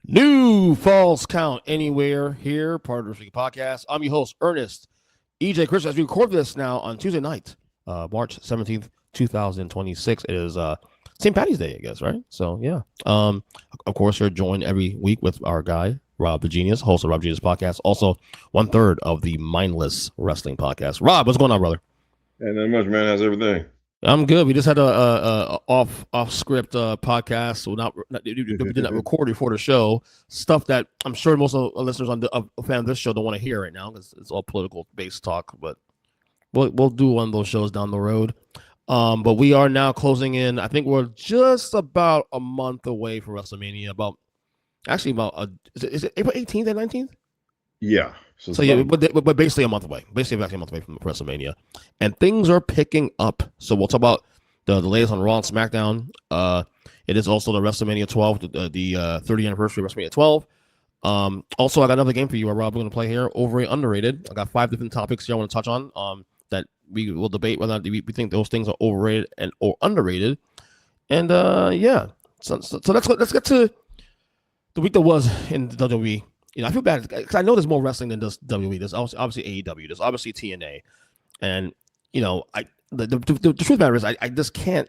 New Falls Count Anywhere here, part of the Wrestling Podcast. I'm your host, Earnest, EJ Chris. As we record this now on Tuesday night, March 17th, 2026. It is St. Patty's Day, I guess, right? So, yeah. Of course, you're joined every week with our guy, Rob the Genius, host of Rob Genius Podcast, also 1/3 of the Mindless Wrestling Podcast. Rob, what's going on, brother? Ain't that much, man. How's everything? I'm good. We just had a off script podcast, so we did not record before the show. Stuff that I'm sure most of the listeners on a fan of this show don't want to hear right now because it's all political based talk. But we'll do one of those shows down the road. But we are now closing in. I think we're just about a month away from WrestleMania. Is it April 18th and 19th? Yeah. So yeah, but basically a month away. Basically a month away from WrestleMania, and things are picking up. So we'll talk about the latest on Raw and SmackDown. It is also the WrestleMania 12, the 30th anniversary of WrestleMania 12. Also, I got another game for you, Rob. We're going to play here. Overrated, underrated. I got 5 different topics here I want to touch on. That we will debate whether or not we think those things are overrated or underrated. And yeah, so let's get to the week that was in the WWE. You know, I feel bad because I know there's more wrestling than just WWE. There's obviously AEW. There's obviously TNA, and you know, the truth of the matter is I just can't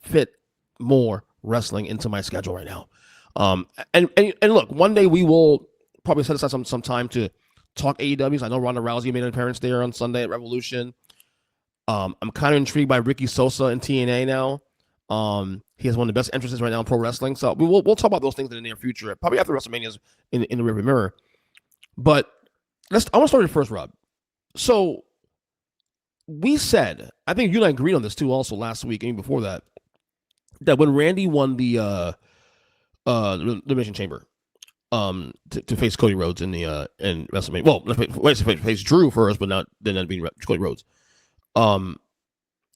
fit more wrestling into my schedule right now. And look, one day we will probably set aside some time to talk AEWs. I know Ronda Rousey made an appearance there on Sunday at Revolution. I'm kind of intrigued by Ricky Sosa in TNA now. He has one of the best entrances right now in pro wrestling. So we'll talk about those things in the near future, probably after WrestleMania's in the rearview mirror. But I want to start with first, Rob. So we said, I think you and I agreed on this too also last week, and before that when Randy won the Elimination Chamber to face Cody Rhodes in the in WrestleMania. Well, let's face Drew first, but then being Cody Rhodes.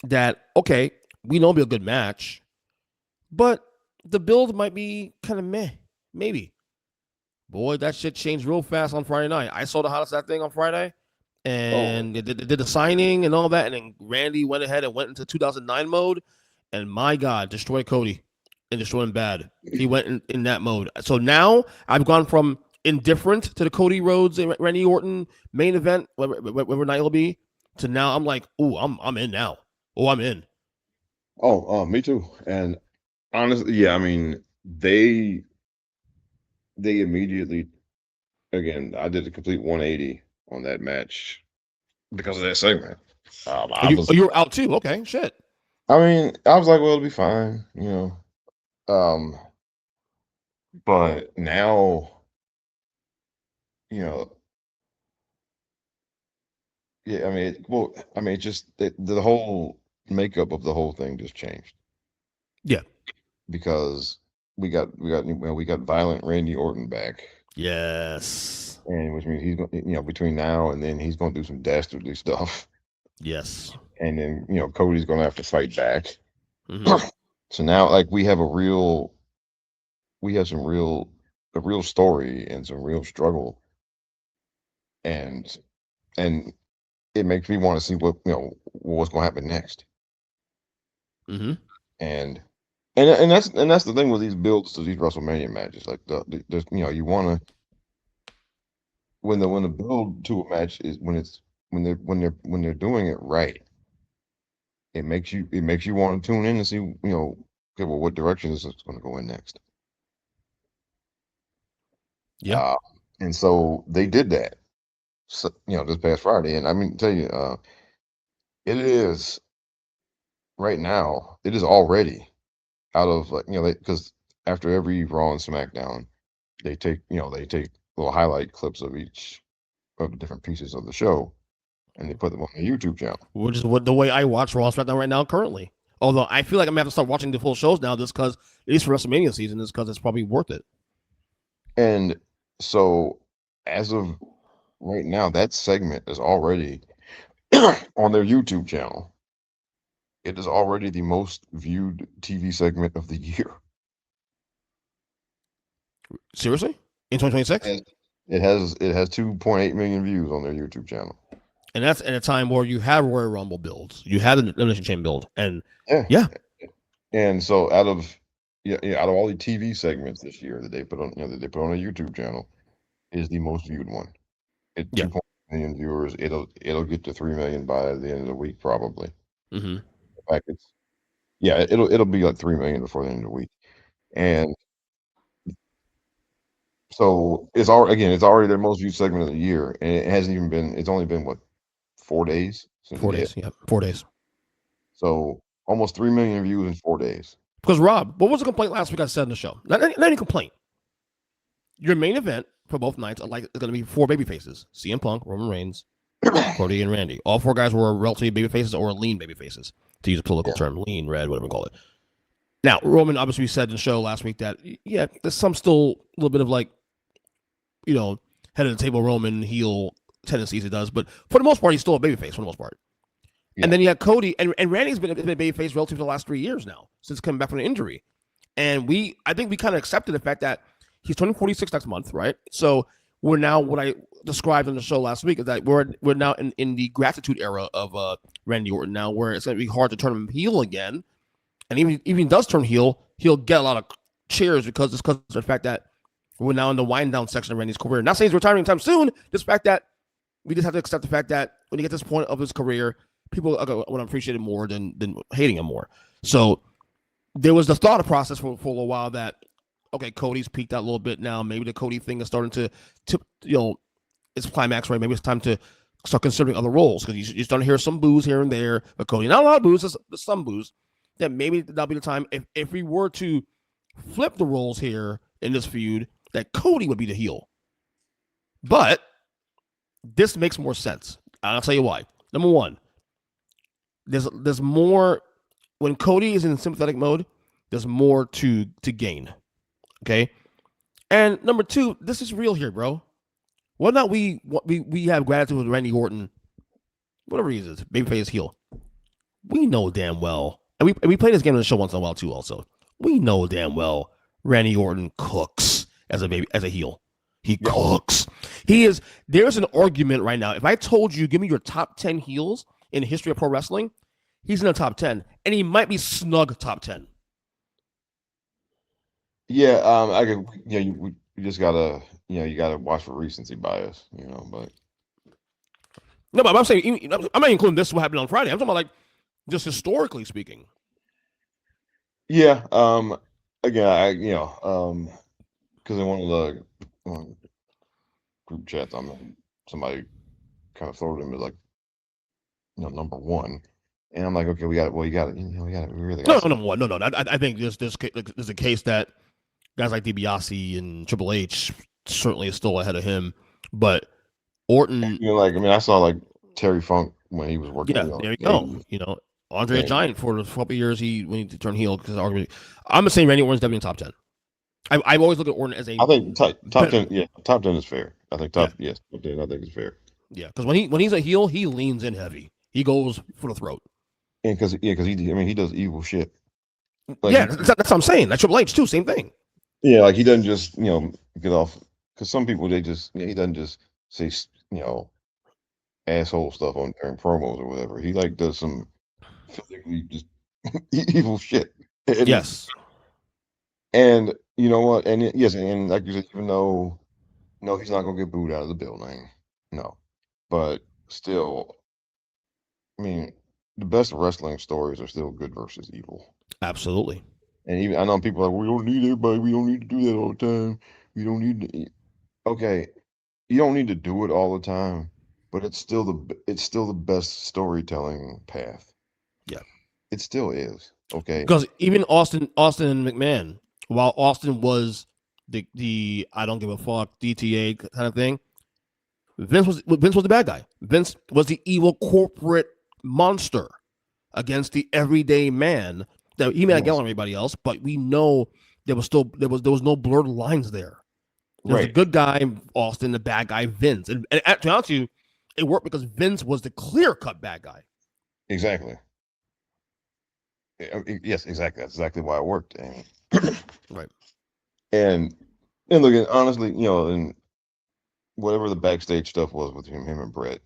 That okay, we know it'll be a good match, but the build might be kind of meh. Maybe. Boy, that shit changed real fast on Friday night. I saw the hottest that thing on Friday, and they did the signing and all that, and then Randy went ahead and went into 2009 mode, and my God, destroyed Cody and destroyed him bad. He went in that mode. So now I've gone from indifferent to the Cody Rhodes and Randy Orton main event, whatever night it'll be, to now I'm like, oh, I'm in now. Oh, I'm in. Oh, me too. And honestly, yeah, I mean, they immediately, again, I did a complete 180 on that match because of that segment. You were out too. Okay, shit. I mean, I was like, well, it'll be fine, you know. But now, you know, yeah, I mean, just the whole makeup of the whole thing just changed. Yeah, because we got violent Randy Orton back. Yes, and which means he's going, you know, between now and then he's going to do some dastardly stuff. Yes, and then you know Cody's going to have to fight back. Mm-hmm. So now, like, we have a real story and some real struggle, and it makes me want to see what's going to happen next. Mm-hmm. And that's the thing with these builds to these WrestleMania matches. Like there's you want to when the build to a match is when they're doing it right. It makes you want to tune in and see okay, well, what direction is this going to go in next. Yeah. uh, and so they did that. So, this past Friday, and I mean, tell you, it is right now. It is already out of like because after every Raw and SmackDown, they take little highlight clips of each of the different pieces of the show, and they put them on the YouTube channel. Which is what the way I watch Raw SmackDown right now currently. Although I feel like I'm gonna have to start watching the full shows now, just because at least for WrestleMania season, is because it's probably worth it. And so, as of right now, that segment is already on their YouTube channel. It is already the most viewed TV segment of the year. Seriously, in 2026, And it has 2.8 million views on their YouTube channel. and that's at a time where you have Royal Rumble builds, you have the Elimination Chamber build, and Yeah. yeah, And so out of all the TV segments this year that they put on a YouTube channel, is the most viewed one. At yeah, 2.8 million viewers, it'll get to 3 million by the end of the week probably. mm-hmm. In fact, it'll be like 3 million before the end of the week. And so it's already their most viewed segment of the year, and it's only been what, 4 days since it 4 days, hit. yeah, 4 days. So almost 3 million views in 4 days. Because Rob, what was the complaint last week I said in the show? Not any complaint. Your main event for both nights is going to be 4 baby faces: CM Punk, Roman Reigns, Cody, and Randy. All 4 guys were relatively baby faces or lean baby faces, to use a political term, lean, red, whatever you call it. Now, Roman obviously said in the show last week that, yeah, there's some still a little bit of like, head of the table Roman heel tendencies he does, but for the most part, he's still a babyface for the most part. Yeah. And then you have Cody, and Randy's been a babyface relative to the last 3 years now, since coming back from an injury. And I think we kind of accepted the fact that he's turning 46 next month, right? So we're now, what I described on the show last week is that we're now in the gratitude era of Randy Orton now, where it's going to be hard to turn him heel again. And even if he does turn heel, he'll get a lot of cheers because of the fact that we're now in the wind down section of Randy's career. Not saying he's retiring anytime soon, just the fact that we just have to accept the fact that when you get to this point of his career, people are going to appreciate him more than hating him more. So there was the thought process for a little while that, okay, Cody's peaked out a little bit now. Maybe the Cody thing is starting to its climax, right? Maybe it's time to start considering other roles, because you're starting to hear some boos here and there for Cody. Not a lot of boos, just some boos. That maybe that'll be the time if we were to flip the roles here in this feud, that Cody would be the heel. But this makes more sense. I'll tell you why. Number one, there's more when Cody is in sympathetic mode. There's more to gain. Okay, and number two, this is real here, bro. Whether or not we have gratitude with Randy Orton, whatever he is, babyface heel, we know damn well, and we play this game on the show once in a while too. Also, we know damn well Randy Orton cooks as a heel. He cooks. He is. There's an argument right now. If I told you, give me your top 10 heels in the history of pro wrestling, he's in the top 10, and he might be snug top 10. Yeah, I could. You just gotta. You gotta watch for recency bias. But No, but I'm saying I'm not including this what happened on Friday. I'm talking about like just historically speaking. yeah. Again, because in one of the group chats, somebody kind of throw him as like number one, and I'm like, okay, we really got. No. I think there's a case that guys like DiBiase and Triple H certainly is still ahead of him, but Orton. I saw like Terry Funk when he was working. Yeah, there you go. Andre the Giant for a couple of years when he turned heel because I'm saying Randy Orton's definitely in top 10. I've always looked at Orton as a. I think top 10. Yeah, top 10 is fair. I think top 10. I think it's fair. Yeah, because when he's a heel, he leans in heavy. He goes for the throat. And because he does evil shit. That's what I'm saying. That Triple H too, same thing. Yeah, like he doesn't just get off, because some people he doesn't just say asshole stuff during promos or whatever. He like does some physically just evil shit. Yes. And you know what? And yes, and like you said, even though no, he's not gonna get booed out of the building. No, but still, I mean, the best wrestling stories are still good versus evil. Absolutely. And even I know people are like, we don't need everybody. We don't need to do that all the time. We don't need to. okay, you don't need to do it all the time, but it's still the best storytelling path. Yeah. It still is. Okay. Because even Austin and McMahon, while Austin was the I don't give a fuck DTA kind of thing, Vince was the bad guy. Vince was the evil corporate monster against the everyday man. That he may not get Yes. on everybody else, but we know there was no blurred lines there. There's the Right. good guy Austin, the bad guy Vince, and to be honest with you, it worked because Vince was the clear cut bad guy. Exactly. Yes, exactly. That's exactly why it worked. And Right. and and look, and honestly, and whatever the backstage stuff was with him and Brett,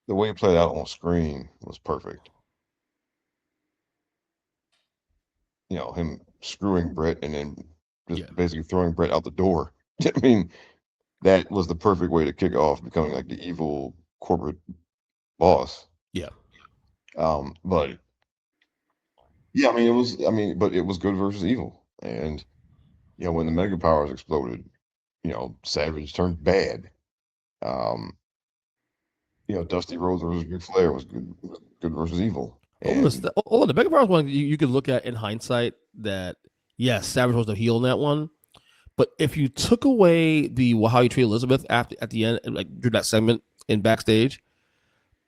the way it played out on screen was perfect. Him screwing Brett and then just Yeah. basically throwing Brett out the door. I mean, that was the perfect way to kick off becoming like the evil corporate boss. Yeah. But yeah, I mean, but it was good versus evil, and when the mega powers exploded, Savage turned bad. Um, Dusty Rhodes versus Ric Flair was good versus evil, and Hold on, the Mega Powers one you could look at in hindsight that yes, Savage was the heel in that one. But if you took away the how you treat Elizabeth after at the end, like through that segment in backstage,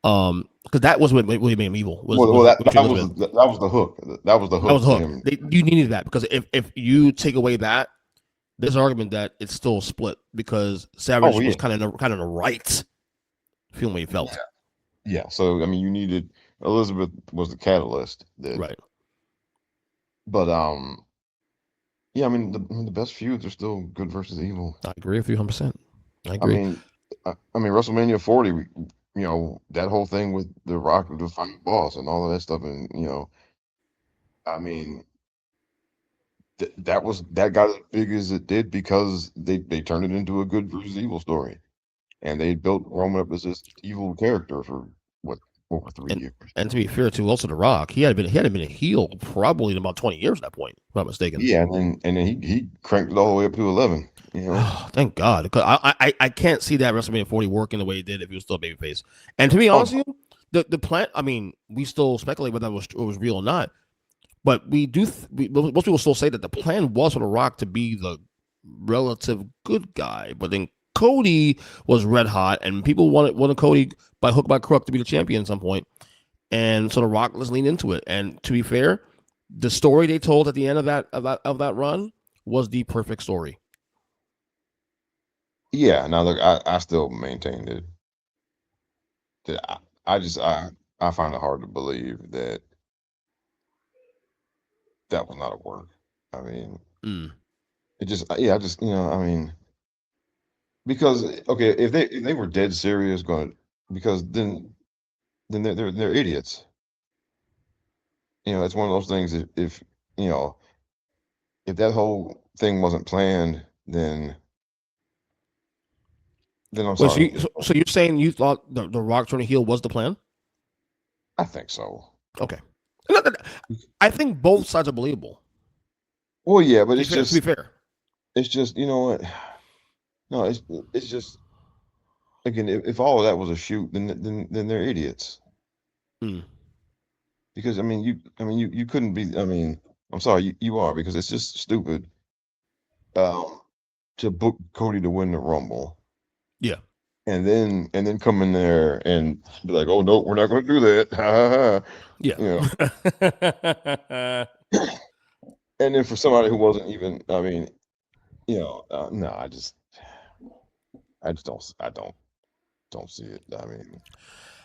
because that was what made him evil well, was that treating that was Elizabeth. that was the hook. That was the That was hook the to hook. him. You needed that because if you take away that, there's an argument that it's still split because Oh Savage yeah, was kind of the right feeling what he felt. yeah. So I mean, you needed Elizabeth was the catalyst that, Right. but yeah. I mean, the best feuds are still good versus evil. I agree with you 100%. I I agree. mean, I mean WrestleMania 40. That whole thing with the Rock, the final boss, and all of that stuff, and I mean, that got as big as it did because they turned it into a good versus evil story, and they built Roman up as this evil character for what over three And years. and to be fair to also The Rock, he had been a heel probably in about 20 years at that point, if I'm not mistaken. Yeah, and then he cranked it all the way up to 11. Oh, thank God, because I can't see that WrestleMania 40 working the way it did if he was still a babyface. And to be Oh honest no. with you, the plan. I mean, we still speculate whether that was real or not, but we do. Most people still say that the plan was for The Rock to be the relative good guy, but then Cody was red hot, and people wanted Cody by hook by crook to be the champion at some point, and so The Rock was leaned into it. And to be fair, the story they told at the end of that run was the perfect story. Yeah. Now look, I still maintain that I find it hard to believe that was not a work. I mean, Mm. it just yeah, I just I mean, because okay, if they were dead serious going because then they're idiots. It's one of those things. If you know if that whole thing wasn't planned, then I'm Wait, so, sorry. so you're saying you thought the Rock turning heel was the plan? I think so. Okay. I think both sides are believable. Well, yeah, but To be fair. it's just what? No, it's just again, if all of that was a shoot, then they're idiots. Mm. Because you couldn't be. I mean, I'm sorry, you are because it's just stupid um, to book Cody to win the Rumble Yeah. and then come in there and be like, oh no, we're not going to do that. Ha, ha, ha. Yeah. You know, and then for somebody who wasn't even, I mean, no, I just don't see it. I mean,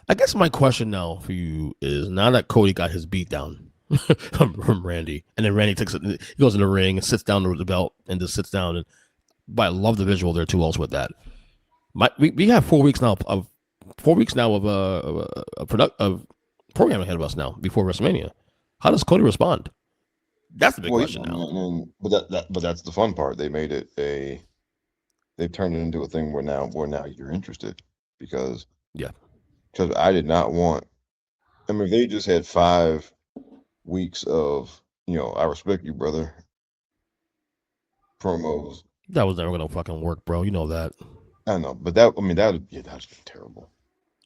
I guess my question now for you is now that Cody got his beat down from Randy, and then Randy he goes in the ring and sits down with the belt and just sits down. And but I love the visual there too. Also with that, we have 4 weeks now of 4 weeks now of programming ahead of us now before WrestleMania. How does Cody respond? That's the big well, question now. but that's the fun part. They turned it into a thing where now you're interested because Yeah. because I did not want. I mean, if they just had 5 weeks of I respect you, brother promos. That was never gonna fucking work, bro. You know that. I don't know, but that I mean that's been terrible.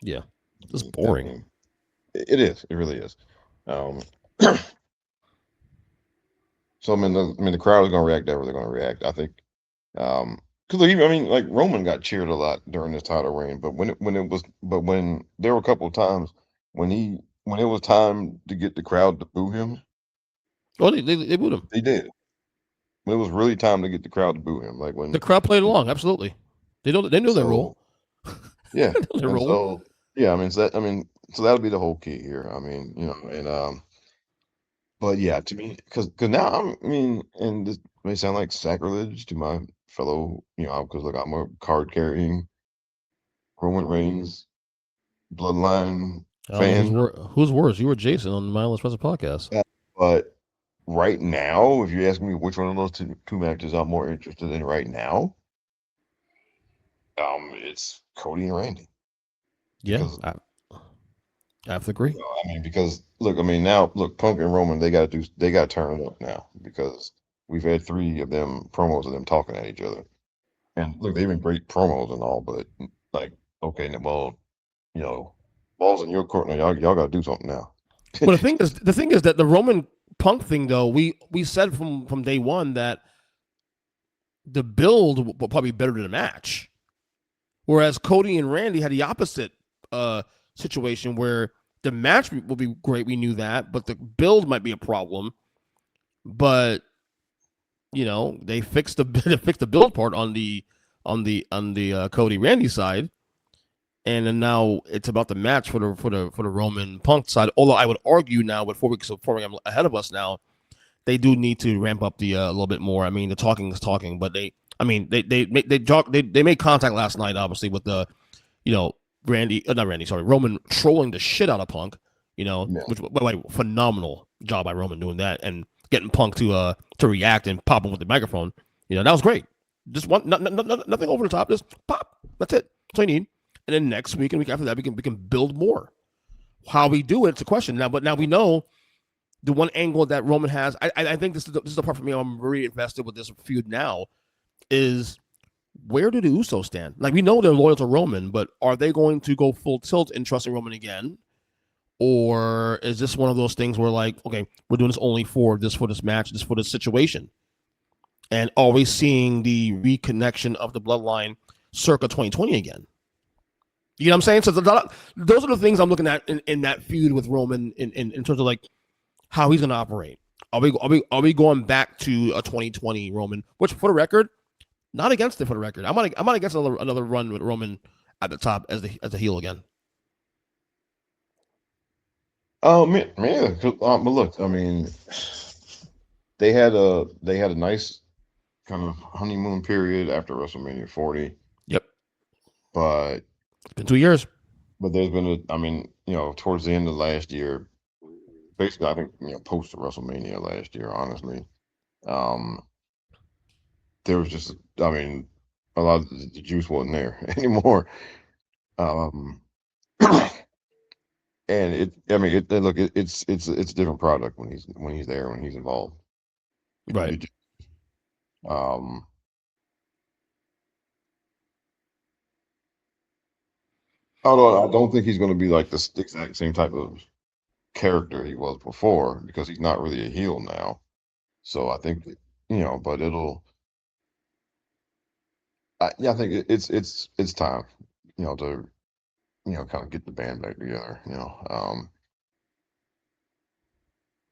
Yeah, I just mean, I boring. mean, it is. It really is. Um, so I mean, the crowd is going to react however they're going to react. I think, because I mean, like Roman got cheered a lot during his title reign, but when there were a couple of times when it was time to get the crowd to boo him, Oh, they booed him. they did. When it was really time to get the crowd to boo him, like The crowd played along. Absolutely. They knew their role. so yeah, They knew their and role. so yeah, I mean, so that'll be the whole key here. I mean, and but yeah, to me, because now I mean, and this may sound like sacrilege to my fellow, because look, I'm a card carrying Roman Reigns bloodline I don't know fan, who's worse. You or Jason on the Mindless Wrestling podcast. uh, but right now, if you ask me which one of those two matches I'm more interested in right now, it's Cody and Randy Yeah, because I have to agree. I mean, because look, I mean, now look, Punk and Roman, they got to turn it up now because we've had three of them promos of them talking at each other. And look, they've been great promos and all, but like, okay, well, you know, balls in your court now. Y'all got to do something now. Well, the thing is that the Roman Punk thing, though, we said from day one that the build will probably be better than the match. Whereas Cody and Randy had the opposite situation where the match will be great. We knew that, but the build might be a problem. But they fixed the they fixed the build part on the Cody Randy side, and then now it's about the match for the Roman Punk side. Although I would argue now, with 4 weeks of programming ahead of us now, they do need to ramp up the a little bit more. I mean, the talking is talking, but I mean, they made contact last night, obviously, with the you know Randy, not Randy, sorry, Roman trolling the shit out of Punk. Yeah. Which by the way, phenomenal job by Roman doing that and getting Punk to react and pop him with the microphone. That was great. Just nothing over the top. Just pop. That's it. That's all you need. And then next week and week after that, we can build more. How we do it's a question now. But now we know the one angle that Roman has. I think this is the part for me. I'm very invested with this feud now. Is where do the Usos stand? Like we know they're loyal to Roman, but are they going to go full tilt and trusting Roman again? Or is this one of those things where like, okay, we're doing this only for this match, this for this situation? And are we seeing the reconnection of the bloodline circa 2020 again? You know what I'm saying? So those are the things I'm looking at in that feud with Roman in terms of like how he's going to operate. Are we going back to a 2020 Roman? Which, for the record, not against it. For the record, I'm not against another run with Roman at the top as a heel again. Oh man, but look, I mean, they had a nice kind of honeymoon period after WrestleMania 40, Yep, but it's been 2 years. there's been I mean, towards the end of last year, basically, I think post WrestleMania last year, honestly, um, there was just, I mean, a lot of the juice wasn't there anymore. Um, and I mean, look, it's a different product when he's there, when he's involved. Right. You just, um, although I don't think he's going to be like the exact same type of character he was before because he's not really a heel now. So I think but yeah, I think it's time, to kind of get the band back together. Yeah.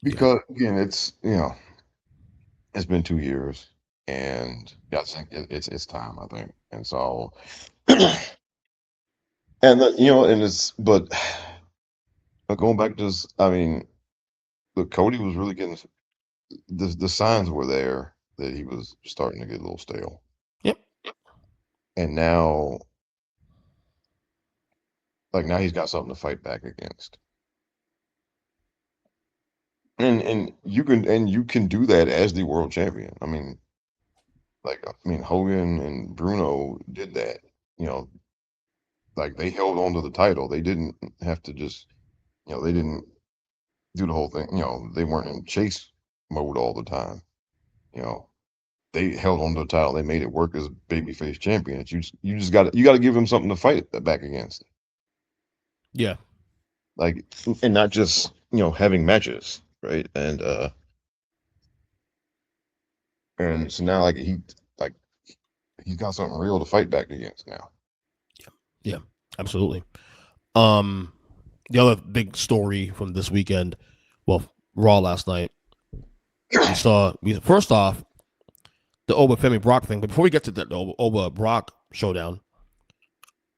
Because again, it's been 2 years, and yeah, I think it's time. I think, and so, and it's but going back to this, I mean, look, Cody was really getting the signs were there that he was starting to get a little stale, Yep. and now, like now he's got something to fight back against, and you can do that as the world champion. I mean, Hogan and Bruno did that. You know, like they held on to the title. They didn't have to just, they didn't do the whole thing. They weren't in chase mode all the time. You know, they held on to the title. They made it work as babyface champions. You just got to give him something to fight back against. Yeah. Like, and not just having matches, right? And so now like he's got something real to fight back against now. Yeah. Absolutely. Um, the other big story from this weekend, well, Raw last night, we first off the Oba Femi Brock thing. But before we get to the Oba Brock showdown,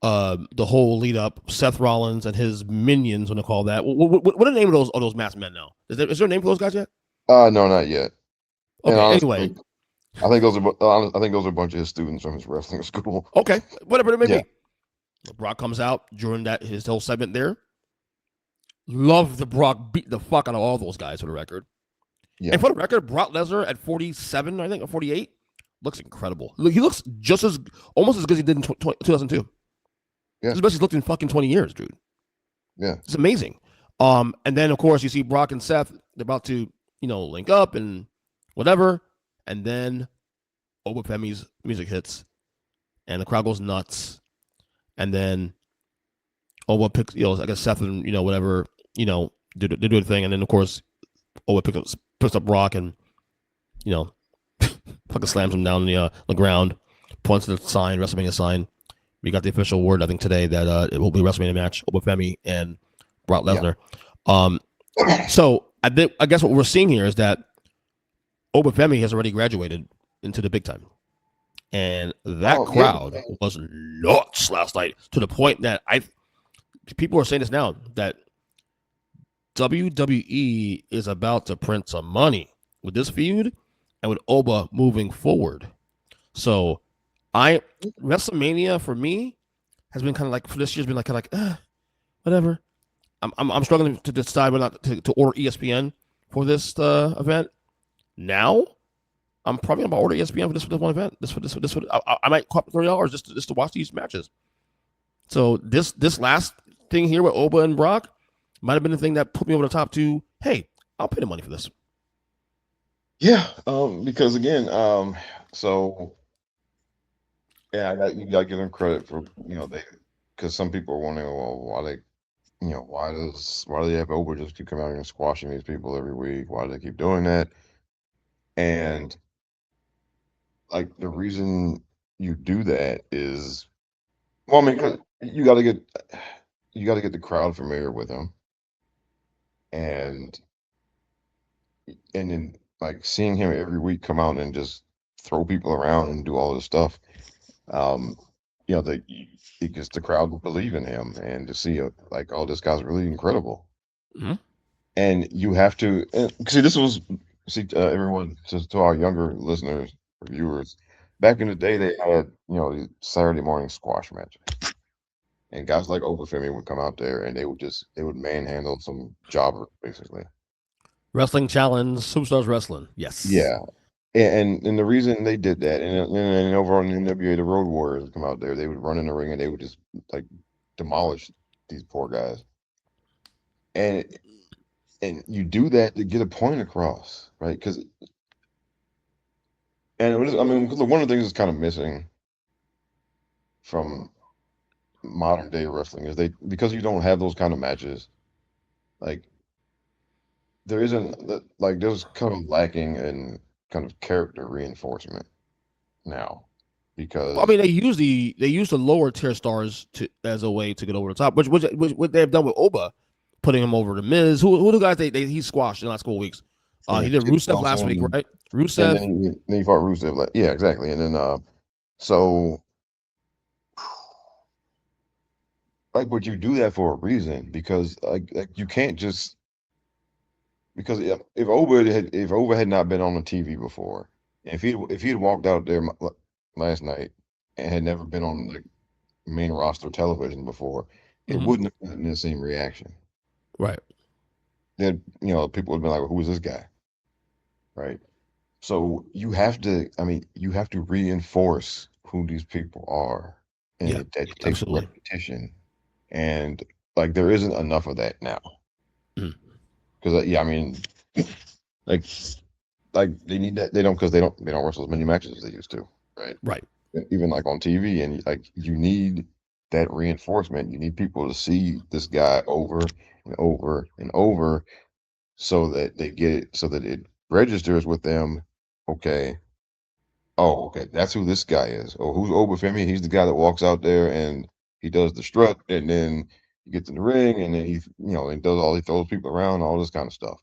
the whole lead up, Seth Rollins and his minions, when they call that. What are the name of those masked men now? Is there a name for those guys yet? No, not yet. And Okay. honestly, Anyway, I think those are a bunch of his students from his wrestling school. okay, whatever it may Yeah. be. Brock comes out during his whole segment there. Love the Brock beat the fuck out of all those guys for the record. Yeah. And for the record, Brock Lesnar at 47, I think, or 48, looks incredible. He looks almost as good as he did in 2002. Yeah. It's the best he's looked in fucking 20 years, dude. Yeah. It's amazing. And then of course you see Brock and Seth, they're about to, link up and whatever. And then Oba Femi's music hits and the crowd goes nuts. And then Oba picks, I guess Seth and, whatever, they do the thing. And then of course Oba picks up Brock and, fucking slams him down the ground, points to the sign, WrestleMania sign. We got the official word, I think, today that it will be a WrestleMania match, Oba Femi and Brock Lesnar. Yeah. So I guess what we're seeing here is that Oba Femi has already graduated into the big time. And that crowd was nuts last night, to the point that people are saying this now, that WWE is about to print some money with this feud and with Oba moving forward. So WrestleMania for me has been kind of like, for this year's been like whatever. I'm struggling to decide whether not to order ESPN for this event. Now I'm probably gonna order ESPN for this one event. I might cop $30 just to watch these matches. So this last thing here with Oba and Brock might have been the thing that put me over the top to, hey, I'll pay the money for this. Yeah, because again, so yeah, you gotta give them credit for because some people are wondering, well, why do they have Oba just keep coming out and squashing these people every week? Why do they keep doing that? And like the reason you do that is, well, I mean, 'cause you got to get the crowd familiar with him, and then like seeing him every week come out and just throw people around and do all this stuff. Um, because the crowd will believe in him, and to see like, oh, this guy's really incredible. Mm-hmm. And you have to everyone, to our younger listeners or viewers, back in the day they had these Saturday morning squash matches, and guys like Oba Femi would come out there and they would manhandle some jobber basically. Wrestling Challenge, Superstars Wrestling. Yes. Yeah. And the reason they did that, and over on the NWA, the Road Warriors would come out there, they would run in the ring and they would just like demolish these poor guys. And you do that to get a point across, right? Because one of the things that's kind of missing from modern day wrestling is because you don't have those kind of matches, like there's kind of lacking in kind of character reinforcement now, because Well, I mean, they use the lower tier stars as a way to get over the top, which what they've done with Oba, putting him over the Miz. Who the guys he squashed in the last couple of weeks? He did Rusev last week, right? Rusev. And then he fought Rusev. Yeah, exactly. And then so like, but you do that for a reason, because like you can't just, because if Oba had not been on the TV before, if he had walked out there last night and had never been on like main roster television before, it wouldn't have gotten the same reaction. Right. Then people would have been like, well, who is this guy? Right. So you have to reinforce who these people are, and that takes repetition, and like there isn't enough of that now. Because like like they need that. They don't because they don't wrestle as many matches as they used to, right? Right. Even like on TV, and like you need that reinforcement. You need people to see this guy over and over and over, so that they get it, so that it registers with them. Okay, oh, okay, that's who this guy is. Oh, who's Oba Femi? He's the guy that walks out there and he does the strut, and then he gets in the ring, and then he does he throws people around, all this kind of stuff,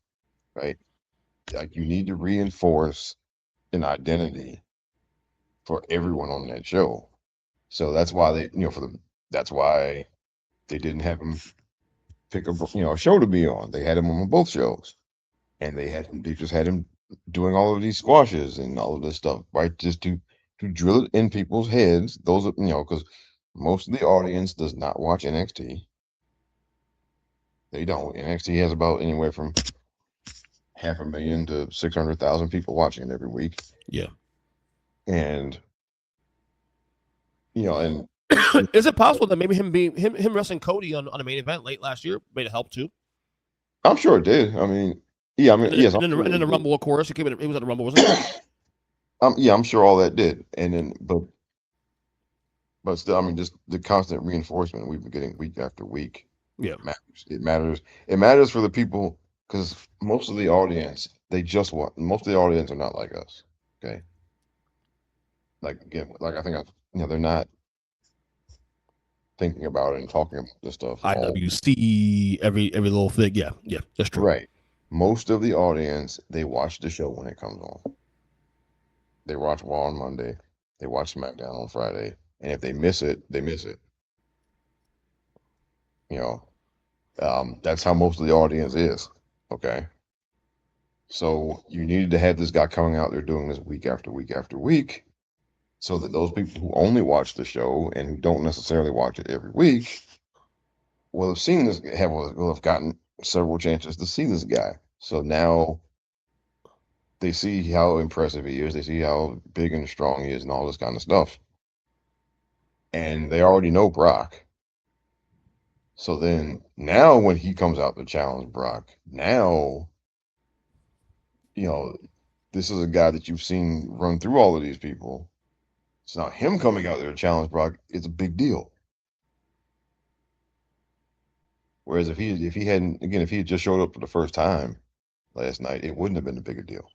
right? Like you need to reinforce an identity for everyone on that show. So that's why that's why they didn't have him pick a show to be on. They had him on both shows, and they just had him doing all of these squashes and all of this stuff, right? Just to drill it in people's heads. Those are because most of the audience does not watch NXT. They don't. NXT has about anywhere from 500,000 to 600,000 people watching it every week, Yeah. and and Is it possible that maybe him wrestling Cody on a main event late last year may have helped too? I'm sure it did. I mean, yeah, I mean, yes, And then the Rumble, of course, he was at the Rumble, wasn't he? yeah, I'm sure all that did, and then but still, I mean, just the constant reinforcement we've been getting week after week. Yeah. Matters. It matters. It matters for the people because most of the audience most of the audience are not like us. Okay, like again, like I think they're not thinking about it and talking about this stuff all IWC, every little thing. Yeah, that's true. right. Most of the audience, they watch the show when it comes on. They watch Raw on Monday. They watch SmackDown on Friday. And if they miss it, they miss it. That's how most of the audience is. Okay. So you needed to have this guy coming out there doing this week after week after week, so that those people who only watch the show and who don't necessarily watch it every week will have seen will have gotten several chances to see this guy. So now they see how impressive he is. They see how big and strong he is and all this kind of stuff. And they already know Brock. So then now when he comes out to challenge Brock, now, this is a guy that you've seen run through all of these people. So now him coming out there to challenge Brock is a big deal. Whereas if he had just showed up for the first time last night, it wouldn't have been a bigger deal.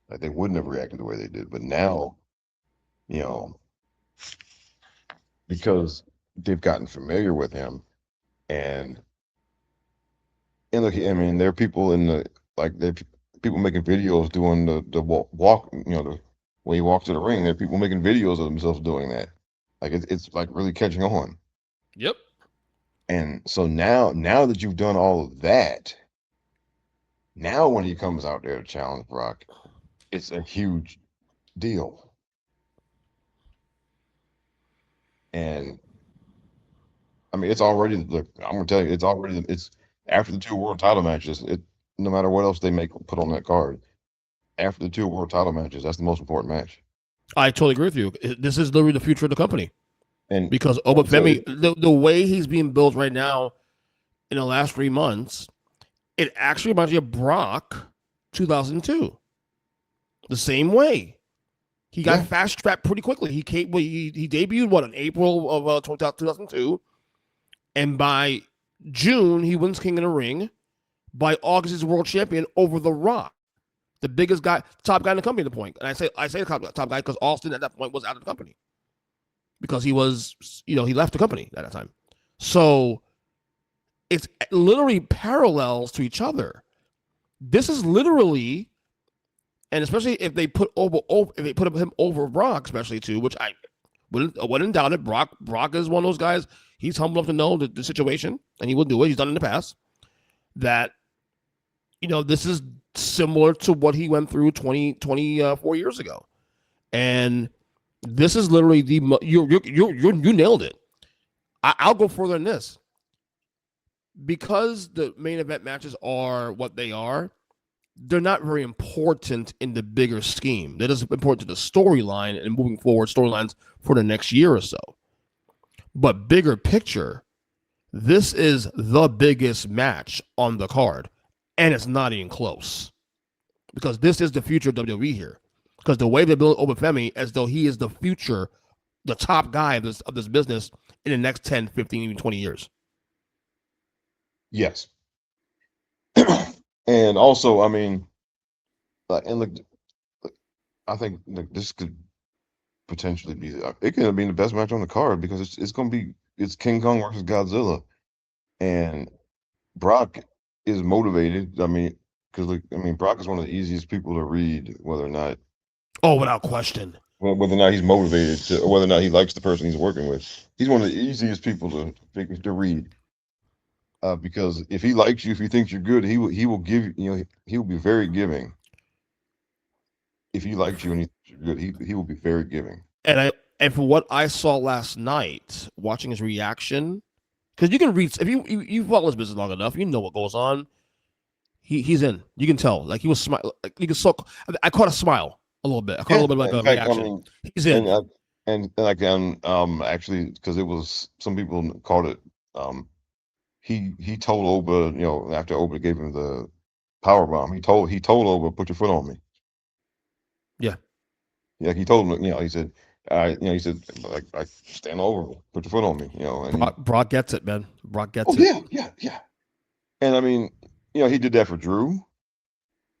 Like they wouldn't have reacted the way they did. But now, because they've gotten familiar with him, and look, I mean, there are people people making videos doing the walk, the way he walks to the ring. There are people making videos of themselves doing that. Like it's like really catching on. Yep. And so now that you've done all of that, now when he comes out there to challenge Brock, it's a huge deal. And I mean, it's already, look, I'm gonna tell you, it's after the 2 world title matches. No matter what else they put on that card, after the 2 world title matches, that's the most important match. I totally agree with you. This is literally the future of the company. And because Oba Femi, the way he's being built right now in the last 3 months, it actually reminds me of Brock 2002. The same way. He got fast tracked pretty quickly. He debuted in April of 2002, and by June he wins King of the Ring. By August he's world champion over The Rock, the biggest guy, top guy in the company at the point. And I say top guy because Austin at that point was out of the company because he was, he left the company at that time. So it's literally parallels to each other. This is literally. And especially if they put him over Brock, especially too, which I wouldn't doubt it. Brock is one of those guys. He's humble enough to know the situation, and he will do it. He's done it in the past. That, this is similar to what he went through 24 years ago, and this is literally you nailed it. I'll go further than this, because the main event matches are what they are. They're not very important in the bigger scheme. That is important to the storyline and moving forward storylines for the next year or so. But bigger picture, this is the biggest match on the card, and it's not even close. because this is the future of WWE here. Because the way they build Oba Femi as though he is the future, the top guy of this business in the next 10, 15, even 20 years. Yes. And also, I mean, and look, I think this could potentially be it could be the best match on the card because it's going to be it's King Kong versus Godzilla, and Brock is motivated. I mean, because I mean, Brock is one of the easiest people to read whether or not Oh, without question. whether or not he's motivated to, or whether or not he likes the person he's working with. He's one of the easiest people to read. Because if he likes you, if he thinks you're good, he will give you know he will be very giving. If he likes you and he thinks you're good, he will be very giving. And for what I saw last night, watching his reaction, because you can read if you follow his business long enough, you know what goes on. He's in. You can tell. Like he was smile. Like you can so. I caught a smile a little bit. I caught a Yeah, little bit like in a fact, I reaction. mean, He's and in. and like actually because it was some people called it he told Oba after Oba gave him the power bomb he told Oba put your foot on me. Yeah. Yeah, he told him he said he said like stand over me, put your foot on me, and he Brock gets it, man. Brock oh gets it. yeah. And I mean, he did that for Drew.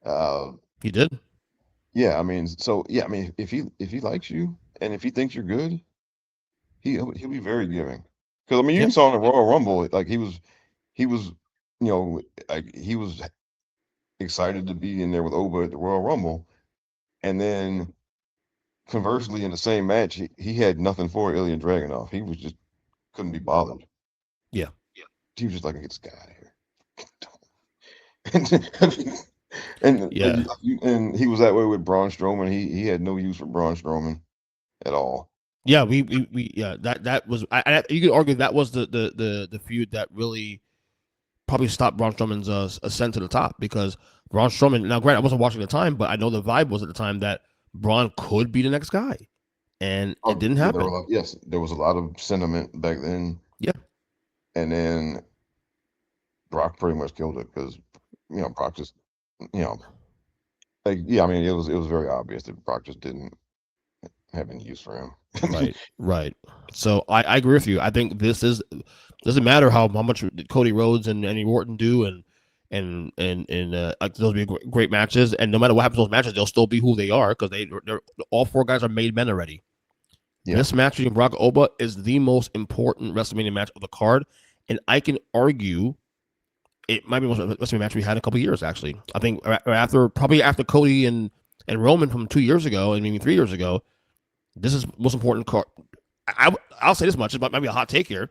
Uh, He did. yeah, I mean, so yeah, I mean, if he likes you and if he thinks you're good, he'll be very giving. Because I mean, you Yep. even saw in the Royal Rumble, like he was, like he was excited to be in there with Oba at the Royal Rumble, and then conversely, in the same match, he had nothing for Ilya Dragunov. He was just couldn't be bothered. Yeah. He was just like, get this guy out of here. And Yeah. and he was that way with Braun Strowman. He had no use for Braun Strowman at all. Yeah. We yeah. That was. You could argue that was the feud that really probably stopped Braun Strowman's ascent to the top because Braun Strowman. Now, granted, I wasn't watching at the time, but I know the vibe was at the time that Braun could be the next guy, and it didn't Yeah, happen. yes, there was a lot of sentiment back then, Yeah. and then Brock pretty much killed it because Brock just you know like yeah, I mean it was very obvious that Brock just didn't have any use for him. Right. Right. So I agree with you. I think this is doesn't matter how much Cody Rhodes and Randy Orton do and like those will be great matches. And no matter what happens in those matches, they'll still be who they are because they're all four guys are made men already. Yeah. This match between Brock and Oba is the most important WrestleMania match of the card, and I can argue it might be the most WrestleMania match we had in a couple of years. Actually, I think probably after Cody and Roman from 2 years ago and maybe 3 years ago, this is the most important card. I'll say this much. It might be a hot take here.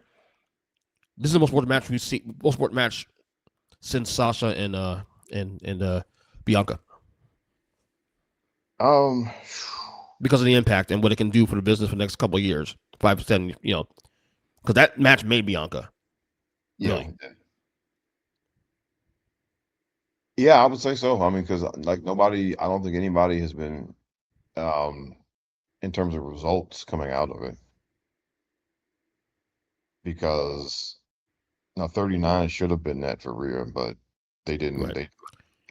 This is the most important match we've seen. Most important match since Sasha and Bianca Um. because of the impact and what it can do for the business for the next couple of years, 5 to 10. Because that match made Bianca. Yeah. Really. Yeah, I would say so. I mean, because like nobody, I don't think anybody has been, um, in terms of results coming out of it, because now 39 should have been that for Rhea, but they didn't. Right.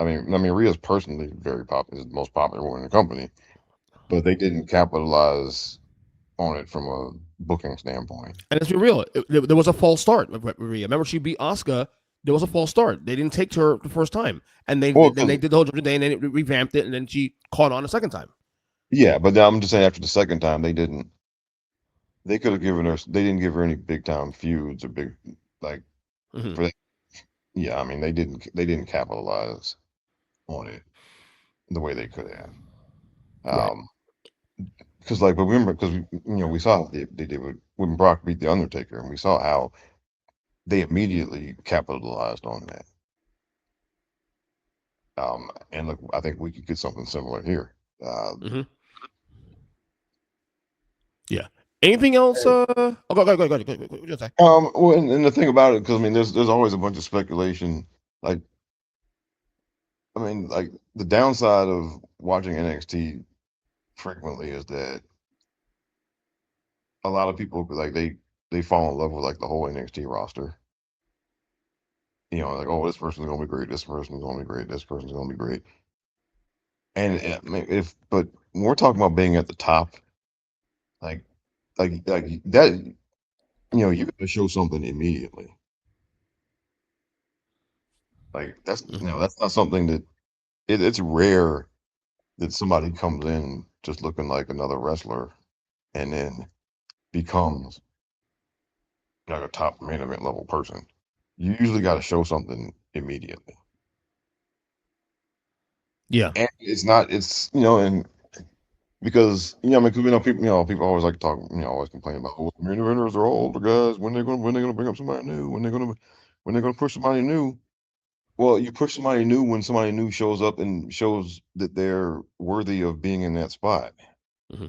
I mean, Rhea's personally very popular, is the most popular one in the company, but they didn't capitalize on it from a booking standpoint. And let's be real. There was a false start with Rhea. Remember, she beat Asuka. There was a false start. They didn't take to her the first time, and Well, then they did the whole day, and then it revamped it, and then she caught on the second time. yeah, but now I'm just saying after the second time they didn't. They could have given her. They didn't give her any big time feuds or big like Mm-hmm. for that. Yeah, I mean they didn't. They didn't capitalize on it the way they could have. Right. Because like, but remember, because we saw what they did when Brock beat the Undertaker, and we saw how they immediately capitalized on that. And look, I think we could get something similar here. Mm-hmm. Yeah. Anything else? Oh, go. What you gonna say? Well, and the thing about it, because I mean, there's always a bunch of speculation. Like, I mean, like the downside of watching NXT frequently is that a lot of people like they fall in love with like the whole NXT roster. Like, oh, this person's gonna be great, this person's gonna be great, this person's gonna be great. And I mean, but when we're talking about being at the top, like like that, you got to show something immediately. Like Hmm. that's not something that it's rare that somebody comes in just looking like another wrestler and then becomes like a top main event level person. You usually got to show something immediately. Yeah. And it's not, it's, and because, I mean, 'cause we know people, people always like to talk, always complain about, oh, main eventers are all older guys. When they're going to bring up somebody new, when they're going to push somebody new. Well, you push somebody new when somebody new shows up and shows that they're worthy of being in that spot. Hmm.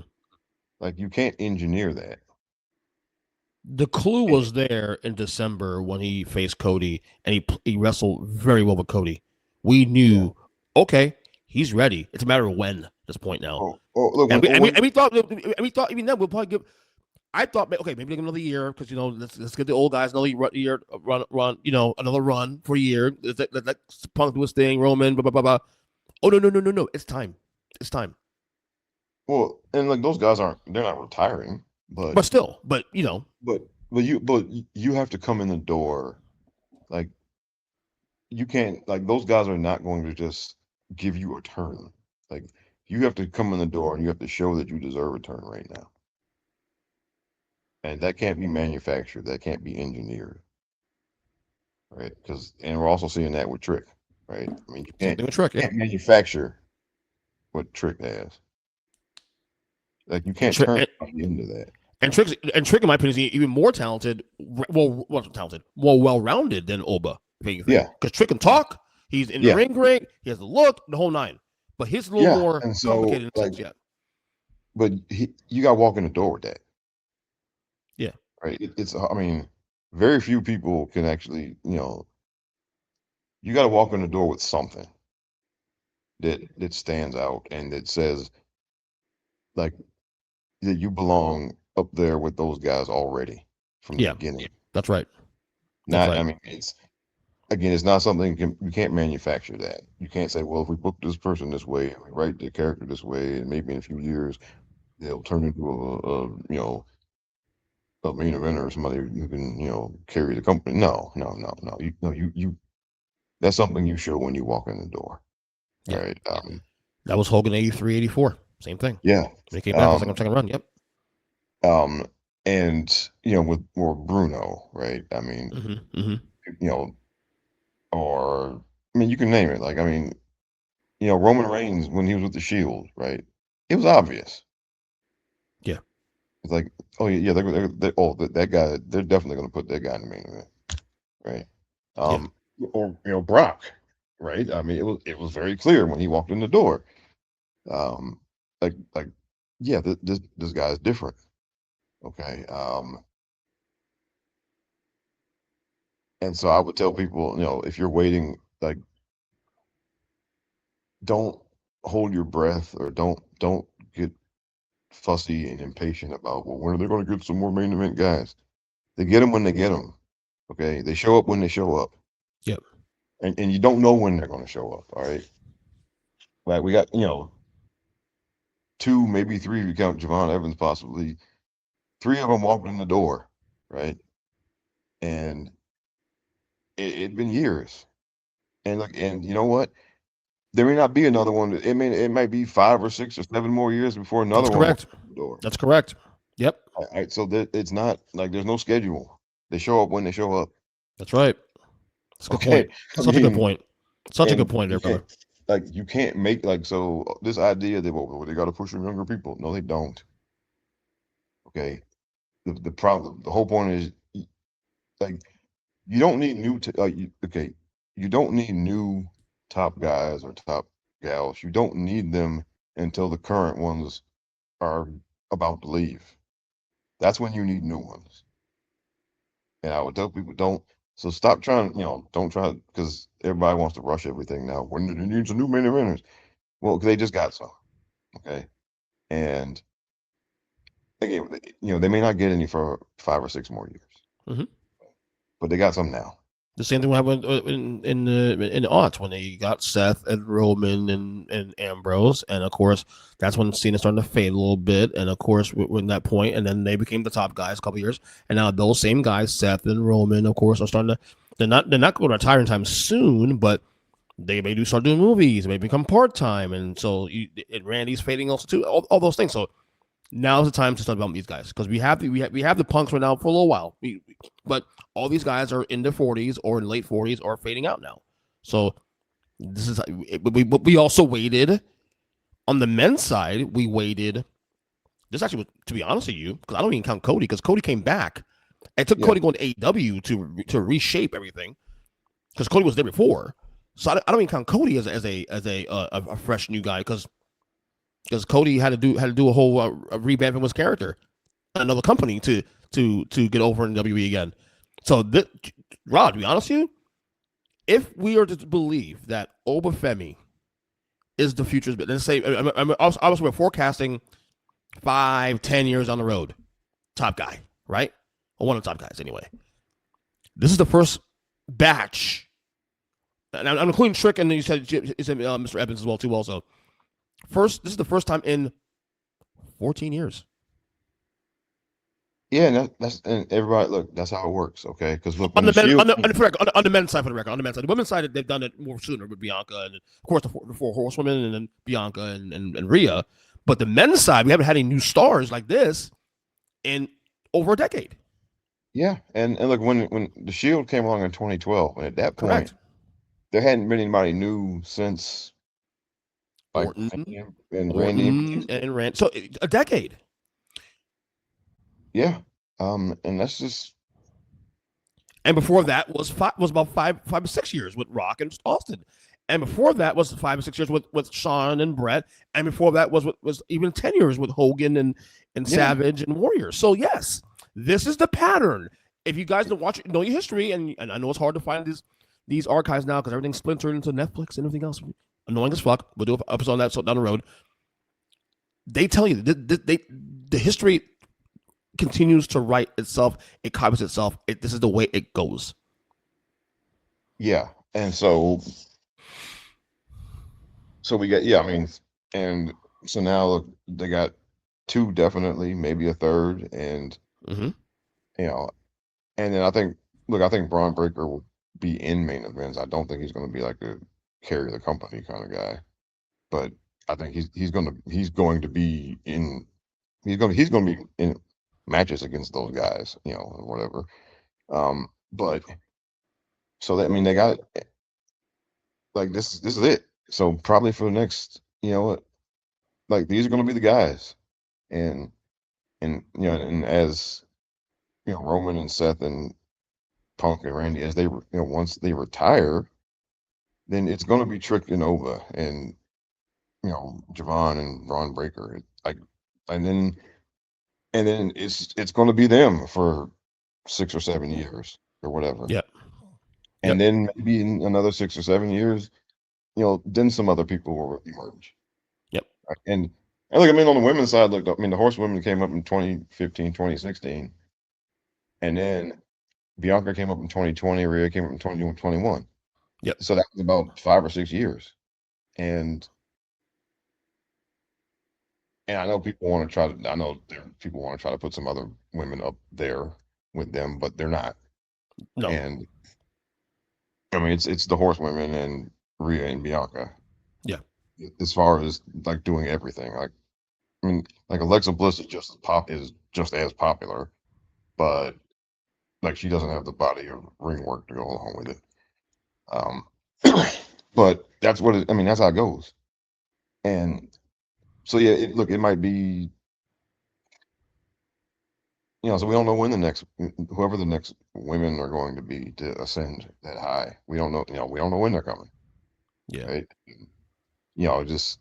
Like you can't engineer that. The clue was there in December when he faced Cody, and he wrestled very well with Cody. We Yeah. knew, okay, he's ready. It's a matter of when at this point now. Oh, look, And we, and we, when and we thought, even then we'll probably give. I thought, okay, maybe another year because let's get the old guys another year run, another run for a year. Let Punk do his thing, Roman, blah blah blah blah. Oh no! It's time. It's time. well, and like those guys they're not retiring, but But still, but but you have to come in the door. Like you can't like those guys are not going to just give you a turn. Like you have to come in the door and you have to show that you deserve a turn right now. And that can't be manufactured. That can't be engineered, right? Because and we're also seeing that with Trick, right? I mean, you same can't thing with Trick. Yeah, can't manufacture what Trick has. Like you and can't Trick turn and, into that. Trick in my opinion is even more talented. Well, talented, more well rounded than Oba. If anything, Yeah, because Trick can talk. He's in the yeah, ring great. He has the look, the whole nine. But he's a little yeah. more And so complicated in a like, sense. Yeah, but you got to walk in the door with that, yeah, right? It's I mean, very few people can actually, you got to walk in the door with something that stands out and that says like that you belong up there with those guys already from the yeah. beginning. That's right. That's Not, I right. mean, it's not something you can't manufacture that. You can't say, well, if we book this person this way, and we write the character this way, and maybe in a few years they'll turn into a main eventer or somebody who can, carry the company. No, no, no, no. You that's something you show when you walk in the door. All Yeah, right. that was Hogan 83, 84. Same thing. Yeah. When he came back, Um, second run. Yep. um, and with more Bruno, right? I mean, Hmm. Hmm. you know, or I mean, you can name it. Like, I mean, Roman Reigns when he was with the Shield, right? It was obvious. Yeah. It's like, oh yeah, oh that guy, they're definitely going to put that guy in the main event, right? Yeah. Um, or Brock, right? I mean, it was very clear when he walked in the door. Um, like yeah, this guy's different. Okay. And so I would tell people, if you're waiting, like, don't hold your breath or don't get fussy and impatient about, well, when are they going to get some more main event guys? They get them when they get them. Okay, they show up when they show up, Yep. and you don't know when they're going to show up. All right, like we got two, maybe three. If you count Javon Evans, possibly three of them walked in the door, right? And it'd been years, and look, and you know what? There may not be another one. It might be 5 or 6 or 7 more years before That's another one walks correct. in the door. That's correct. Yep. All right, so that it's not like there's no schedule. They show up when they show up. That's right. That's a good Okay, point. I Such a good mean, point. Such a good and point you there, can't brother. you can't make like so this idea that well, they got to push some younger people. No, they don't. Okay, the problem, the whole point is like you don't need okay, you don't need new top guys or top gals. You don't need them until the current ones are about to leave. That's when you need new ones. And I would tell people don't. So stop trying. Don't try because everybody wants to rush everything now. When do they need some new main eventers? Well, 'cause they just got some. Okay, and again, they may not get any for 5 or 6 more years, Hmm. but they got some now. The same thing happened in Aunt when they got Seth and Roman and Ambrose, and of course that's when Cena started to fade a little bit, and of course when that point, and then they became the top guys a couple years, and now those same guys, Seth and Roman, of course, are starting to they're not going to retire anytime soon, but they may do start doing movies, they may become part time, and so and Randy's fading also too, all those things. So now's the time to start developing these guys because we have the punks right now for a little while, but all these guys are in their 40s or in late 40s or fading out now. So this is we also waited on the men's side. We waited. This actually, to be honest with you, because I don't even count Cody because Cody came back. It took Cody going to AEW to reshape everything because Cody was there before. So I don't even count Cody as a fresh new guy because Cody had to do a whole revamp of his character, another company to get over in WWE again. So, Rod, to be honest with you, if we are to believe that Oba Femi is the future's, let's say, obviously we're forecasting 5-10 years down the road, top guy, right? Or one of the top guys, anyway. This is the first batch, and I'm including Trick, and you said Mr. Evans as well too. Also, this is the first time in 14 years. Yeah, and that's and everybody look. That's how it works, okay? Because look, on the men's side, for the record, on the men's side, the women's side, they've done it more sooner with Bianca and of course the four horsewomen and then Bianca and Rhea. But the men's side, we haven't had any new stars like this in over a decade. Yeah, and look, when the Shield came along in 2012, and at that point, Correct. there hadn't been anybody new since like Orton and Randy and Rand. So a decade. Yeah, and that's just. And before that was about 5 or 6 years with Rock and Austin. And before that was 5 or 6 years with Shawn and Brett. And before that was even 10 years with Hogan and Savage and Warrior. So yes, this is the pattern. If you guys know your history, and I know it's hard to find these archives now because everything's splintered into Netflix and everything else. Annoying as fuck. We'll do an episode on that down the road. They tell you the history continues to write itself. It copies itself. This is the way it goes. Yeah, and so we got and so now look, they got 2 definitely, maybe a third, and mm-hmm. And then I think Braun Breaker will be in main events. I don't think he's going to be like a carry the company kind of guy, but I think he's going to be in he's going to be in matches against those guys, or whatever. But so that they got like this is it. So probably for the next, like these are going to be the guys, and as Roman and Seth and Punk and Randy, as they once they retire, then it's going to be Trick and Nova and Javon and Braun Breaker, and then it's going to be them for 6 or 7 years or whatever. Yeah. And then maybe in another 6 or 7 years, then some other people will emerge. Yep. And look, on the women's side, look, the horsewomen came up in 2015, 2016. And then Bianca came up in 2020, Rhea came up in 2021. Yep. So that was about 5 or 6 years. And I know people want to try to put some other women up there with them, but they're not. No. And it's the horsewomen and Rhea and Bianca. Yeah. As far as like doing everything, like Alexa Bliss is just as popular, but like she doesn't have the body or ring work to go along with it. But that's what that's how it goes. And so yeah, it might be, so we don't know when whoever the next women are going to be to ascend that high. We don't know, we don't know when they're coming. Yeah. Right. Just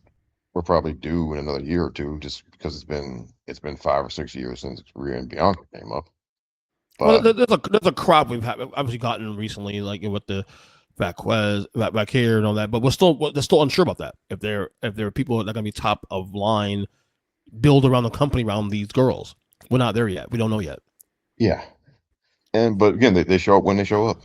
we're probably due in another year or two, just because it's been 5 or 6 years since Rhea and Bianca came up. But there's a crop we've obviously gotten recently, like with the back here and all that. But they're still unsure about that. If there are people that are going to be top of line, build around the company around these girls. We're not there yet. We don't know yet. Yeah, but again, they show up when they show up.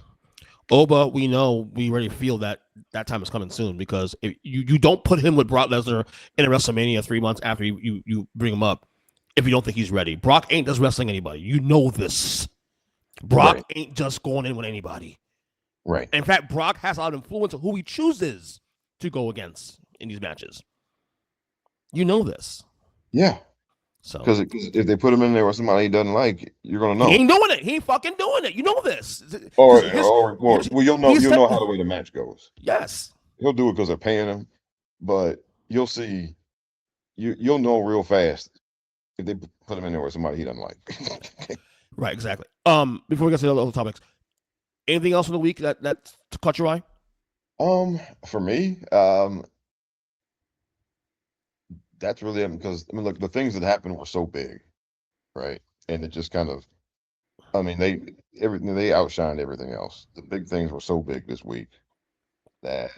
Oba, we know we already feel that time is coming soon because if you don't put him with Brock Lesnar in a WrestleMania 3 months after you bring him up if you don't think he's ready. Brock ain't just wrestling anybody. You know this. Brock Right. ain't just going in with anybody. Right. In fact, Brock has a lot of influence of who he chooses to go against in these matches. You know this. Yeah. So Because if they put him in there with somebody he doesn't like, you're gonna he know. ain't doing it. He ain't fucking doing it. You know this. Or, His, well, you'll know how the way the match goes. yes. He'll do it because they're paying him, but you'll see, you'll know real fast if they put him in there with somebody he doesn't like. Right, exactly. Before we get to the other topics, anything else in the week that caught your eye? For me, that's really it because I mean, look, the things that happened were so big, right? And it just kind of, I mean, they outshined everything else. The big things were so big this week that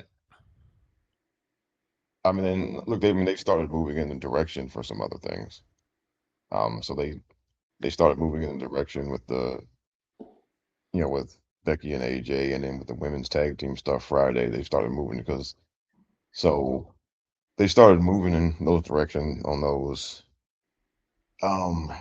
I mean, and look, they started moving in the direction for some other things. So they started moving in the direction with with Becky and AJ, and then with the women's tag team stuff Friday, they started moving because so they started moving in those direction on those. Um,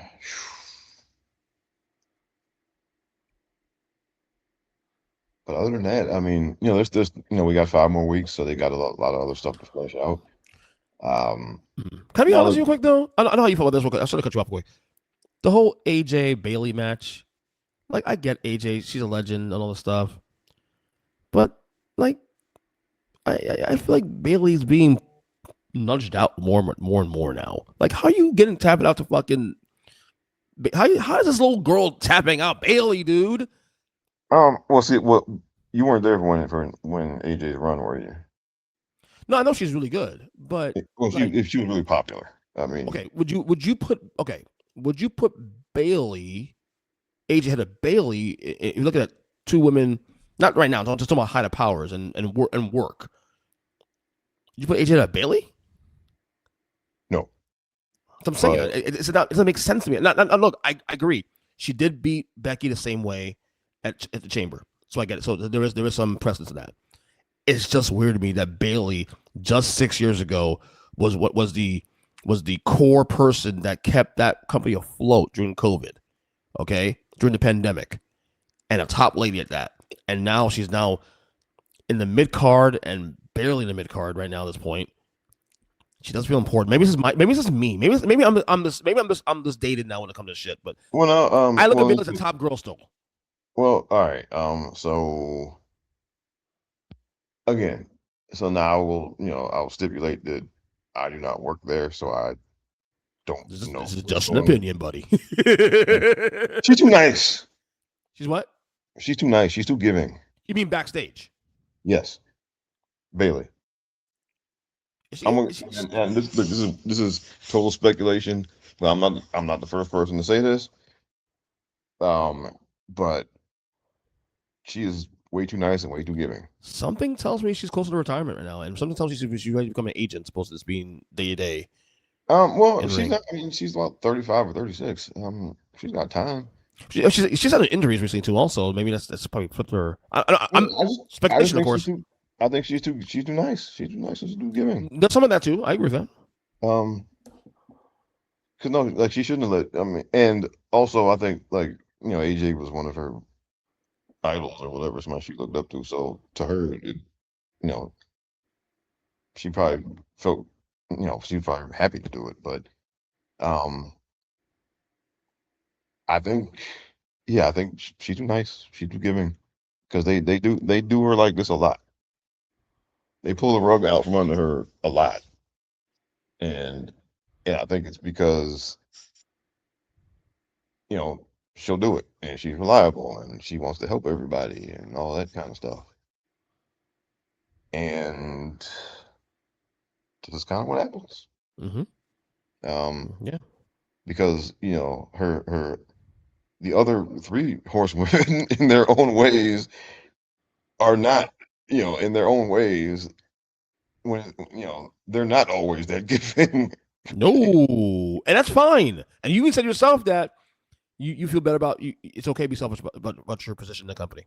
but other than that, I mean, there's just we got 5 more weeks, so they got a lot of other stuff to flesh out. Can I be Now honest with you quick though? I know how you feel about this real quick. I should have cut you off quick. The whole AJ Bailey match, like I get AJ, she's a legend and all this stuff, but like I feel like Bailey's being nudged out more and more now. Like how you getting tapping out to fucking how is this little girl tapping out Bailey, dude? well, see, well, you weren't there when AJ's run, were you? No, I know she's really good, but Well, like if she was really popular, I mean, okay, would you put Bailey AJ had a Bailey? If you look at two women, not right now. I'm just talking about height of powers and work. You put AJ at Bailey? no, I'm saying but it doesn't make sense to me. Look, I agree. She did beat Becky the same way at the Chamber, so I get it. So there is some precedence to that. It's just weird to me that Bailey just 6 years ago was the core person that kept that company afloat during COVID. Okay, during the pandemic, and a top lady at that. And now she's in the mid card and barely in the mid card right now at this point. She does feel important. Maybe this is me. Maybe I'm just dated now when it comes to shit. But well, no, I look at Bailey as a top girl still. well, all right, so again, so now I'll stipulate that I do not work there, so I don't know This is what's just an going on. opinion, buddy. She's too nice. She's what? She's too nice. She's too giving. You mean backstage? Yes, Bailey. Is she? I'm Is she and this is total speculation. Well, I'm not the first person to say this. But she is way too nice and way too giving. something tells me she's closer to retirement right now, and something tells me she's ready to become an agent, supposed to this being day to day. Well, In she's ring. not. I mean, she's about 35 or 36. She's got time. She's had injuries recently too. Also, maybe that's probably flipped her. I'm I just speculation, of think course. I think she's too nice. She's too nice and she's too giving. There's some of that too. I agree with that. Um, cause no, like she shouldn't have let. I mean, and also I think like AJ was one of her idols or whatever, somebody she looked up to. So to her, you know, she probably felt, she's probably happy to do it. But um, I think, yeah, I think she's too nice. She's too giving because they do her like this a lot. They pull the rug out from under her a lot, and I think it's because you know she'll do it and she's reliable and she wants to help everybody and all that kind of stuff. And this is kind of what happens. Mm-hmm. Um, Yeah. because her the other three horsewomen in their own ways are not in their own ways when they're not always that giving. No, and that's fine. And you even said yourself that you feel better about you. It's okay to be selfish about your position in the company.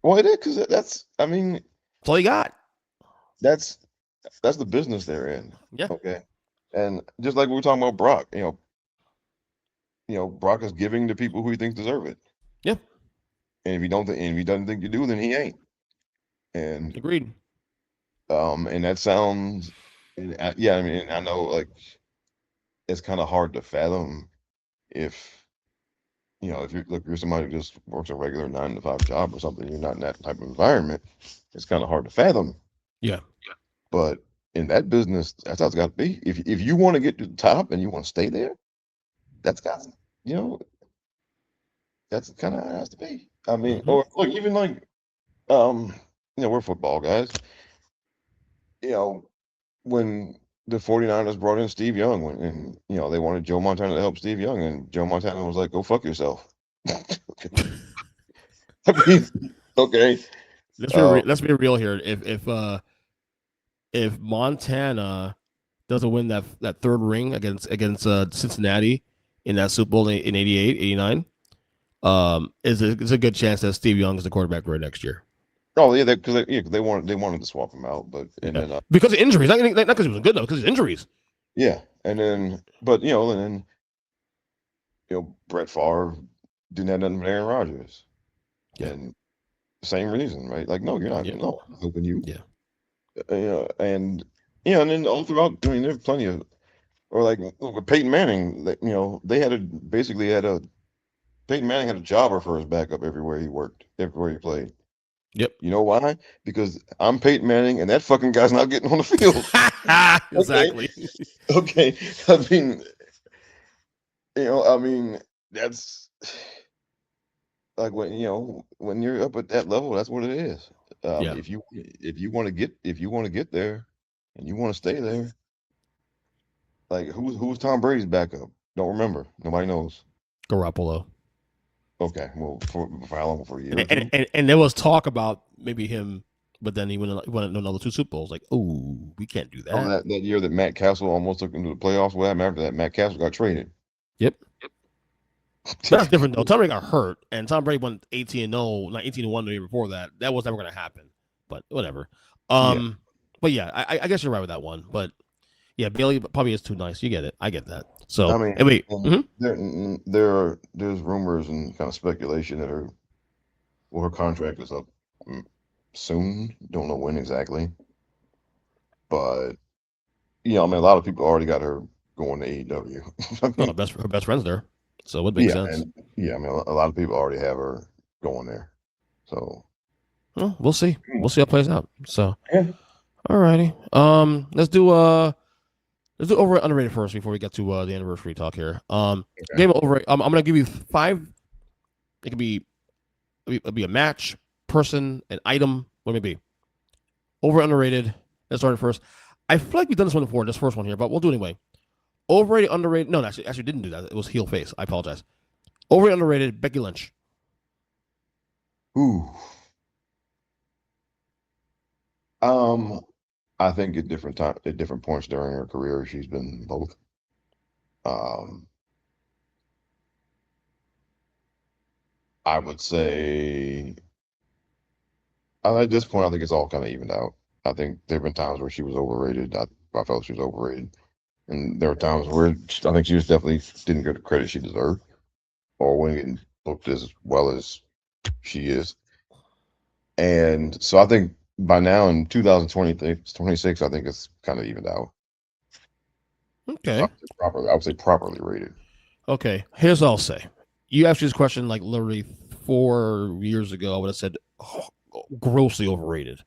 Well, it is because that's. I mean, That's all you got. that's that's the business they're in. Yeah. Okay, and just like we were talking about Brock, Brock is giving to people who he thinks deserve it. Yeah. And if you don't, and if he doesn't think you do, then he ain't. And Agreed. and that sounds, yeah. I mean, I know like it's kind of hard to fathom if if you're somebody who just works a regular 9 to 5 job or something, you're not in that type of environment. It's kind of hard to fathom. Yeah. But in that business, that's how it's got to be. If you want to get to the top and you want to stay there, that's got you know that's kind of how it has to be. I mean, Hmm. or look, even like um, we're football guys. You know, when the 49ers brought in Steve Young and they wanted Joe Montana to help Steve Young, and Joe Montana was like, "Go fuck yourself." I mean, okay. Uh, Let's be real here. If Montana doesn't win that third ring against Cincinnati in that Super Bowl in 88, 89, is a good chance that Steve Young is the quarterback right next year. oh yeah, because they wanted to swap him out, but and Yeah, then because of injuries, not because he was good though, because of injuries. yeah, and then but and then Brett Favre didn't have nothing with Aaron Rodgers, Yeah, and same reason, right? Like, no, you're not. yeah, No, I'm not helping you. yeah, And and then all throughout, I mean, there's plenty of, or like with Peyton Manning, they had a Peyton Manning had a jobber for his backup everywhere he worked, everywhere he played. yep. You know why? Because I'm Peyton Manning, and that fucking guy's not getting on the field. Okay, Exactly. okay. I mean, I mean, that's like when you're up at that level, that's what it is. Yeah, If you want to get there, and you want to stay there, like who's Tom Brady's backup? Don't remember. Nobody knows. Garoppolo. Okay, well, for how long? For a year or And, two? and there was talk about maybe him, but then he went another two Super Bowls. Like, oh, we can't do Oh, that. that year that Matt Castle almost took him to the playoffs. What happened after that? Matt Castle got traded. Yep. That's different though. Tom Brady got hurt, and Tom Brady went 18-0, not 18-1 the year before that. That was never going to happen. But whatever. Yeah. But yeah, I guess you're right with that one. But yeah, Bailey probably is too nice. You get it. I get that. I So mean, anyway, there's rumors and kind of speculation that her contract is up soon. Don't know when exactly, but I mean, a lot of people already got her going to AEW. I no, mean, her best friend's there, so it would make yeah, sense. and yeah, I mean, a lot of people already have her going there. So Well, we'll see. We'll see how it plays out. So, yeah, all righty. Let's do over underrated first before we get to the anniversary talk here. okay. Game of over. I'm gonna give you 5. It could be it'd be a match, person, an item. What may it be? Over underrated. Let's start it first. I feel like we've done this one before, this first one here, but we'll do it anyway. Overrated, underrated. No, actually didn't do that. It was heel face. I apologize. Overrated, underrated. Becky Lynch. Ooh, um, I think at different points during her career, she's been both. Um, I would say at this point, I think it's all kind of evened out. I think there have been times where she was overrated. I felt she was overrated, and there were times where I think she was definitely didn't get the credit she deserved, or wasn't getting booked as well as she is. And so I think by now in 2026, I think it's kind of evened out. So Okay. I would say properly rated. Okay. Here's what I'll say. You asked me this question like literally 4 years ago. I would have said grossly overrated.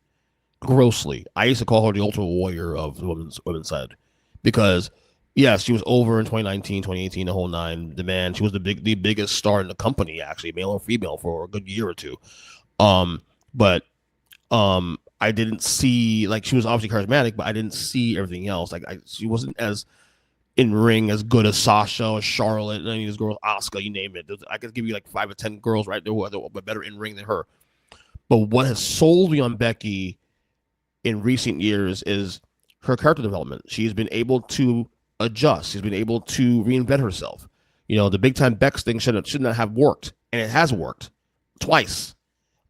Grossly. I used to call her the ultimate warrior of the women's side because yes, she was over in 2019, 2018, the whole nine. The man, she was the biggest star in the company, actually, male or female, for a good year or two. But I didn't see, like, she was obviously charismatic, but I didn't see everything else. Like, she wasn't as in ring as good as Sasha or Charlotte, any of these girls, Asuka, you name it. I could give you like 5 or 10 girls right there who are better in ring than her. But what has sold me on Becky in recent years is her character development. She's been able to adjust. She's been able to reinvent herself. The big time Bex thing should not have worked, and it has worked twice.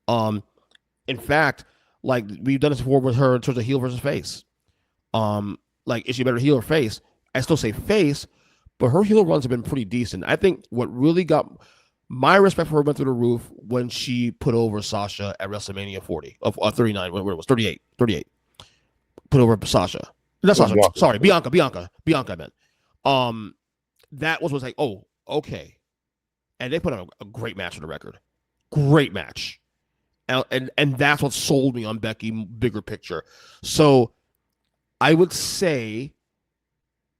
Um, In fact, like we've done this before with her in terms of heel versus face. Like is she better heel or face? I still say face, but her heel runs have been pretty decent. I think what really got my respect for her went through the roof when she put over Sasha at WrestleMania 40 of 39, where it was 38. Put over Sasha. Not Sasha. Bianca. Sorry, Bianca. I meant. That was like, oh, okay, and they put on a great match for the record. Great match. And that's what sold me on Becky bigger picture. So I would say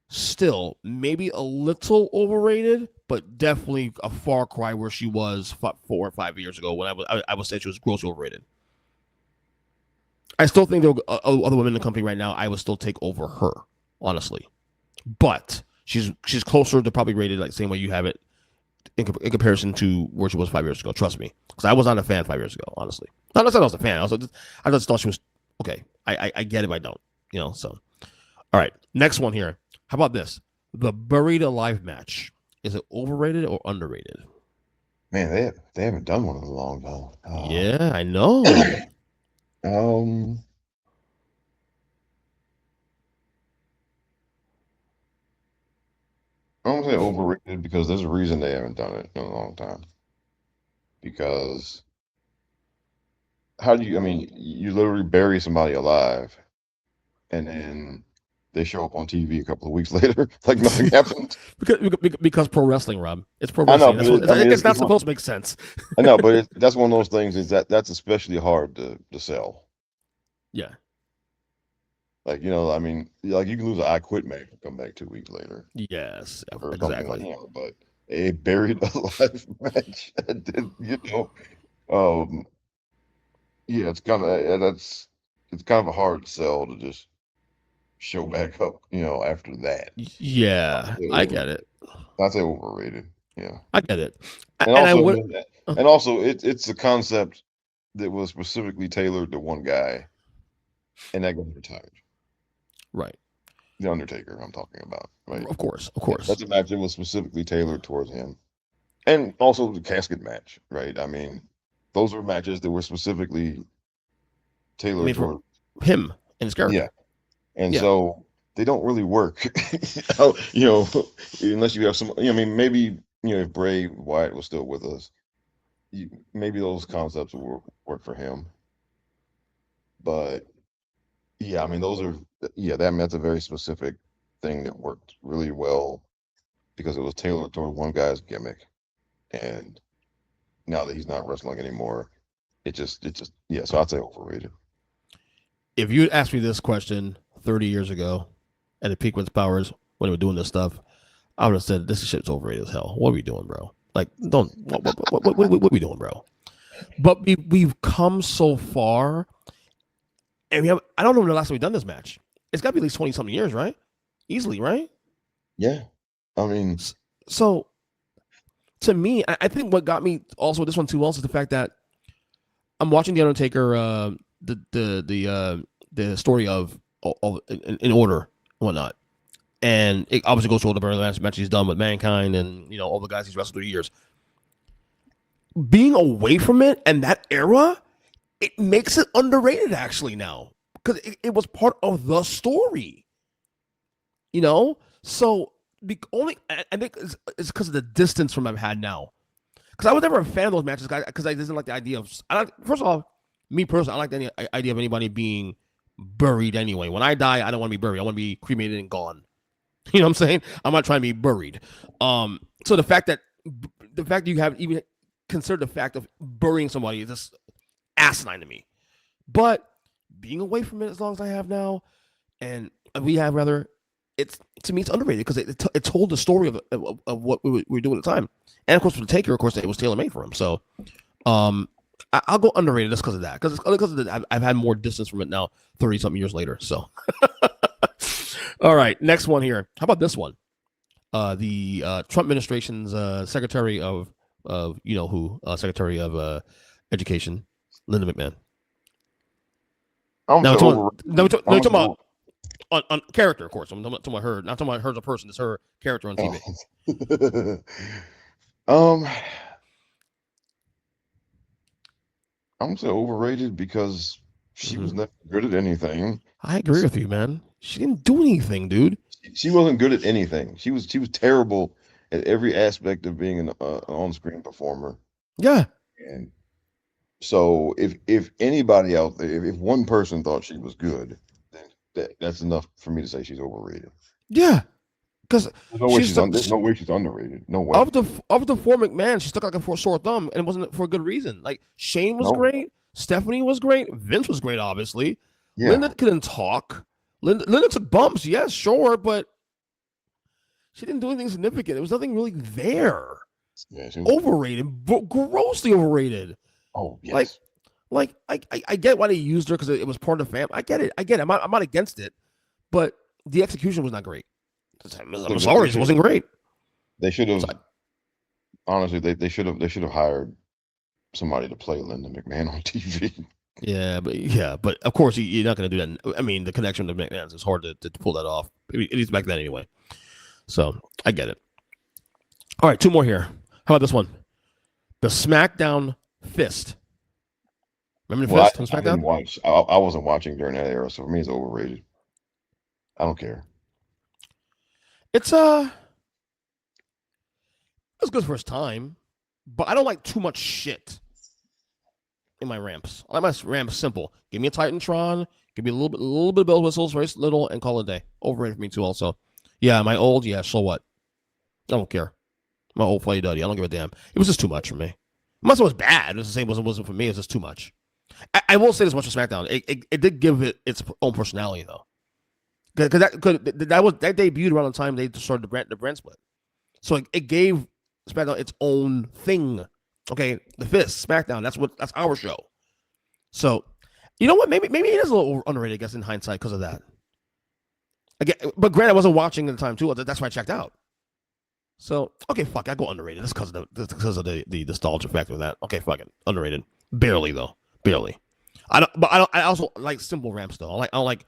still maybe a little overrated, but definitely a far cry where she was 4 or 5 years ago when I would say she was grossly overrated. I still think there are other women in the company right now I would still take over her, honestly. But she's closer to probably rated like the same way you have it in comparison to where she was 5 years ago. Trust me, because I was not a fan 5 years ago. Honestly, not that I was a fan. I just thought she was okay. I get it, but I don't. So all right. Next one here. How about this? The Buried Alive match. Is it overrated or underrated? Man, they haven't done one in a long time. Yeah, I know. I'm gonna say overrated because there's a reason they haven't done it in a long time. Because how do you? I mean, you literally bury somebody alive, and then they show up on TV a couple of weeks later, like nothing happened. because pro wrestling, Rob. It's pro I know, wrestling. but It's not supposed to make sense. I know, but that's one of those things. Is that's especially hard to sell. Yeah. Like I mean, like you can lose an I Quit match and come back 2 weeks later Yes. or something like Exactly. but a buried alive match, um, yeah, it's kind of a hard sell to just show back up, after that. Yeah, I get it. I'd say overrated. Yeah. I get it. And And I also, would. it's a concept that was specifically tailored to one guy, and that guy retired. Right. The Undertaker, I'm talking about, right? Of course. That's a match that was specifically tailored towards him. And also the casket match, right? I mean, those were matches that were specifically I tailored mean, for toward, him and his yeah. character. And Yeah. so they don't really work, unless you have some, I mean, maybe, if Bray Wyatt was still with us, maybe those concepts would work for him. But yeah, I mean, that's a very specific thing that worked really well because it was tailored toward one guy's gimmick. And now that he's not wrestling anymore, yeah. So I'd say overrated. If you had asked me this question 30 years ago at the peak of its powers when we were doing this stuff, I would have said this shit's overrated as hell. What are we doing, bro? Like, don't what are we doing, bro? But we've come so far, and I don't know when the last time we've done this match. It's got to be at least 20 something years, right? Easily, right? Yeah, I mean, so to me, I think what got me also with this one too also is the fact that I'm watching the Undertaker, the story of in order and whatnot, and it obviously goes through all the very last match he's done with Mankind and all the guys he's wrestled through the years. Being away from it and that era, it makes it underrated actually now because it was part of the story. So only I think it's because of the distance from I've had now. Because I was never a fan of those matches because I didn't like the idea of. First of all, me personally, I like the idea of anybody being buried anyway. When I die, I don't want to be buried. I want to be cremated and gone. You know what I'm saying? I'm not trying to be buried. So the fact that you have even considered the fact of burying somebody is just asinine to me. But being away from it as long as I have now, and we have rather, to me it's underrated because it told the story of what we were doing at the time, and of course for the Taker, of course it was tailor made for him. So, I'll go underrated just because of that. Because I've had more distance from it now, 30 something years later. So, all right, next one here. How about this one? The Trump administration's secretary of Secretary of Education, Linda McMahon. I'm talking about on character, of course. I'm talking about her. Not talking about her as a person. It's her character on TV. I'm saying overrated because she was never good at anything. I agree with you, man. She didn't do anything, dude. She wasn't good at anything. She was terrible at every aspect of being an on-screen performer. Yeah, And so if anybody out there, if one person thought she was good, then that's enough for me to say she's overrated. yeah. Because There's no way she's she's there's no way she's underrated. No of way. the four McMahon, she stuck like a sore thumb, and it wasn't for a good reason. Like Shane was No. great, Stephanie was great, Vince was great, obviously. Yeah. Linda couldn't talk. Linda took bumps, yes, sure, but she didn't do anything significant. There was nothing really there. Yeah. Overrated, grossly overrated. Oh Like, yes. I get why they used her because it was part of the family. I get it. I'm not against it, but the execution was not great. I'm sorry, it wasn't great. They should have honestly. They should have hired somebody to play Linda McMahon on TV. Yeah, but of course you're not going to do that. I mean, the connection to McMahon's is hard to pull that off. At least back then, anyway. So I get it. All right, two more here. How about this one? The SmackDown Fist. Remember the Fist on I SmackDown? didn't watch. I wasn't watching during that era, so for me, it's overrated. I don't care. It's it's good for its time, but I don't like too much shit in my ramps. I like my ramps simple. Give me a Titantron. Give me a little bit of bells whistles, very little, and call it a day. Overrated for me too. Also, yeah, my old, yeah. So what? I don't care. My old Fuddy Duddy. I don't give a damn. It was just too much for me. I'm not saying it was bad. It was the same. It wasn't for me. It was just too much. I will say this much for SmackDown. It did give it its own personality though, because that debuted around the time they started the brand split. So it gave SmackDown its own thing. Okay, the Fist SmackDown. That's our show. So you know what? Maybe it is a little underrated, I guess, in hindsight because of that. Again, but granted, I wasn't watching at the time too. That's why I checked out. So okay, fuck, I go underrated. That's because of the nostalgia factor of that. Okay, fuck it, underrated. Barely though, barely. I also like simple ramps though. I don't like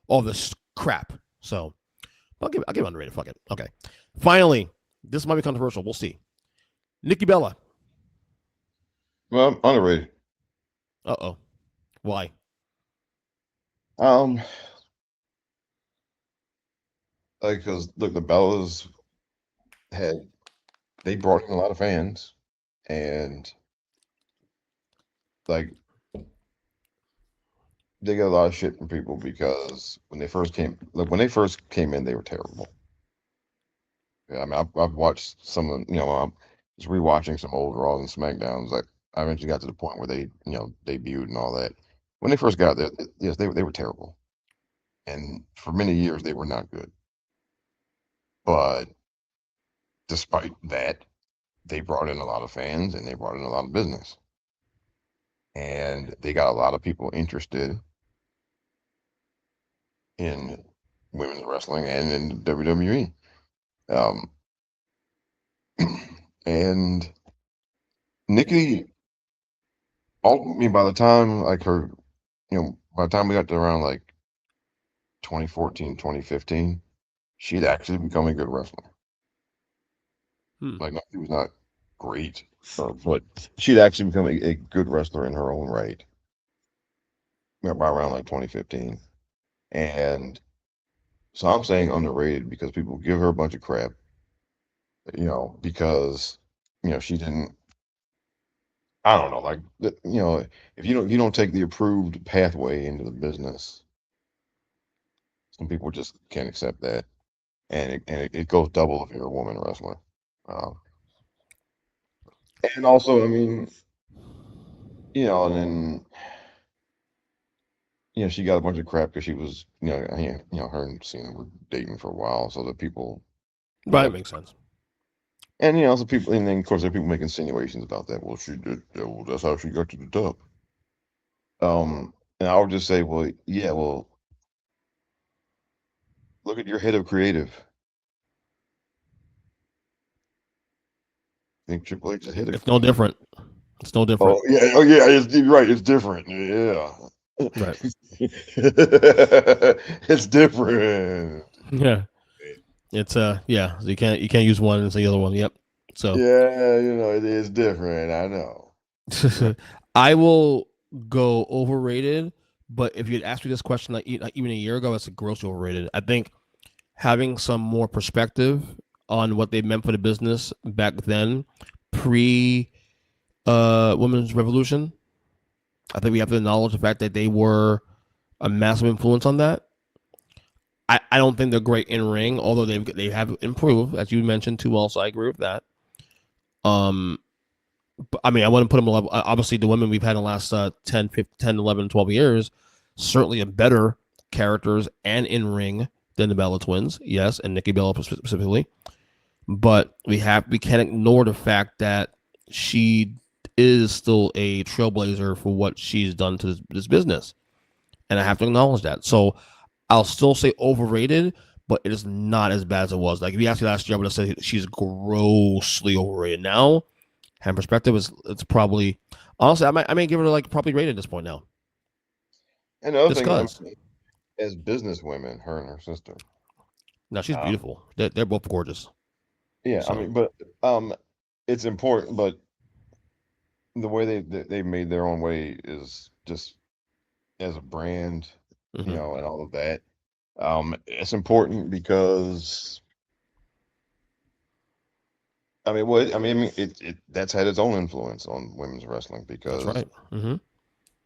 all this crap. So I'll give underrated. Fuck it. Okay. Finally, this might be controversial. We'll see. Nikki Bella. Well, underrated. Uh-oh. Why? Like, because look, the Bellas they brought in a lot of fans, and like they got a lot of shit from people because when they first came in, they were terrible. Yeah, I mean, I've watched some of them, I'm just rewatching some old Raws and SmackDowns. Like, I eventually got to the point where they, debuted and all that. When they first got there, yes, they were terrible, and for many years they were not good. But despite that, they brought in a lot of fans and they brought in a lot of business, and they got a lot of people interested in women's wrestling and in WWE. Um, and Nikki, I mean, by the time like her, by the time we got to around like 2014, 2015, she'd actually become a good wrestler. Like, she was not great, but she'd actually become a good wrestler in her own right. By around like 2015, and so I'm saying underrated because people give her a bunch of crap, because she didn't. I don't know, like if you don't take the approved pathway into the business, some people just can't accept that, and it goes double if you're a woman wrestler. Um, and also, I mean, and then she got a bunch of crap because she was, her and Cena were dating for a while, so that people, Right, makes sense. and some people, and then of course there are people making insinuations about that. Well, she did. Well, that's how she got to the top. And I would just say, well, yeah, well, look at your head of creative. I think Triple H is head of It's no creative. different. It's no different. Oh yeah, you're right. It's different. Yeah, Right. it's different. Yeah. It's yeah. So you can't use one and say the other one. Yep. So Yeah, it is different. I know. I will go overrated, but if you'd asked me this question like even a year ago, it's grossly overrated. I think having some more perspective on what they meant for the business back then, pre women's revolution, I think we have to acknowledge the fact that they were a massive influence on that. I don't think they're great in ring, although they have improved, as you mentioned too. Also, I agree with that. Um, but, I mean, I wouldn't put them level. Obviously, the women we've had in the last 10, 15, 10, 11, 12 years certainly are better characters and in ring than the Bella twins. Yes, and Nikki Bella specifically. But we can't ignore the fact that she is still a trailblazer for what she's done to this business, and I have to acknowledge that. So I'll still say overrated, but it is not as bad as it was. Like if you asked me last year, I would have said she's grossly overrated. Now, in perspective, it's probably honestly I may give her like probably rated at this point now. And the other Just thing, I cause. mean, as business women, her and her sister. Now she's Um, beautiful. They're both gorgeous. yeah, I So mean, but it's important, but the way they made their own way is just as a brand, mm-hmm. and all of that. It's important because I mean, it that's had its own influence on women's wrestling That's because right. Mm-hmm.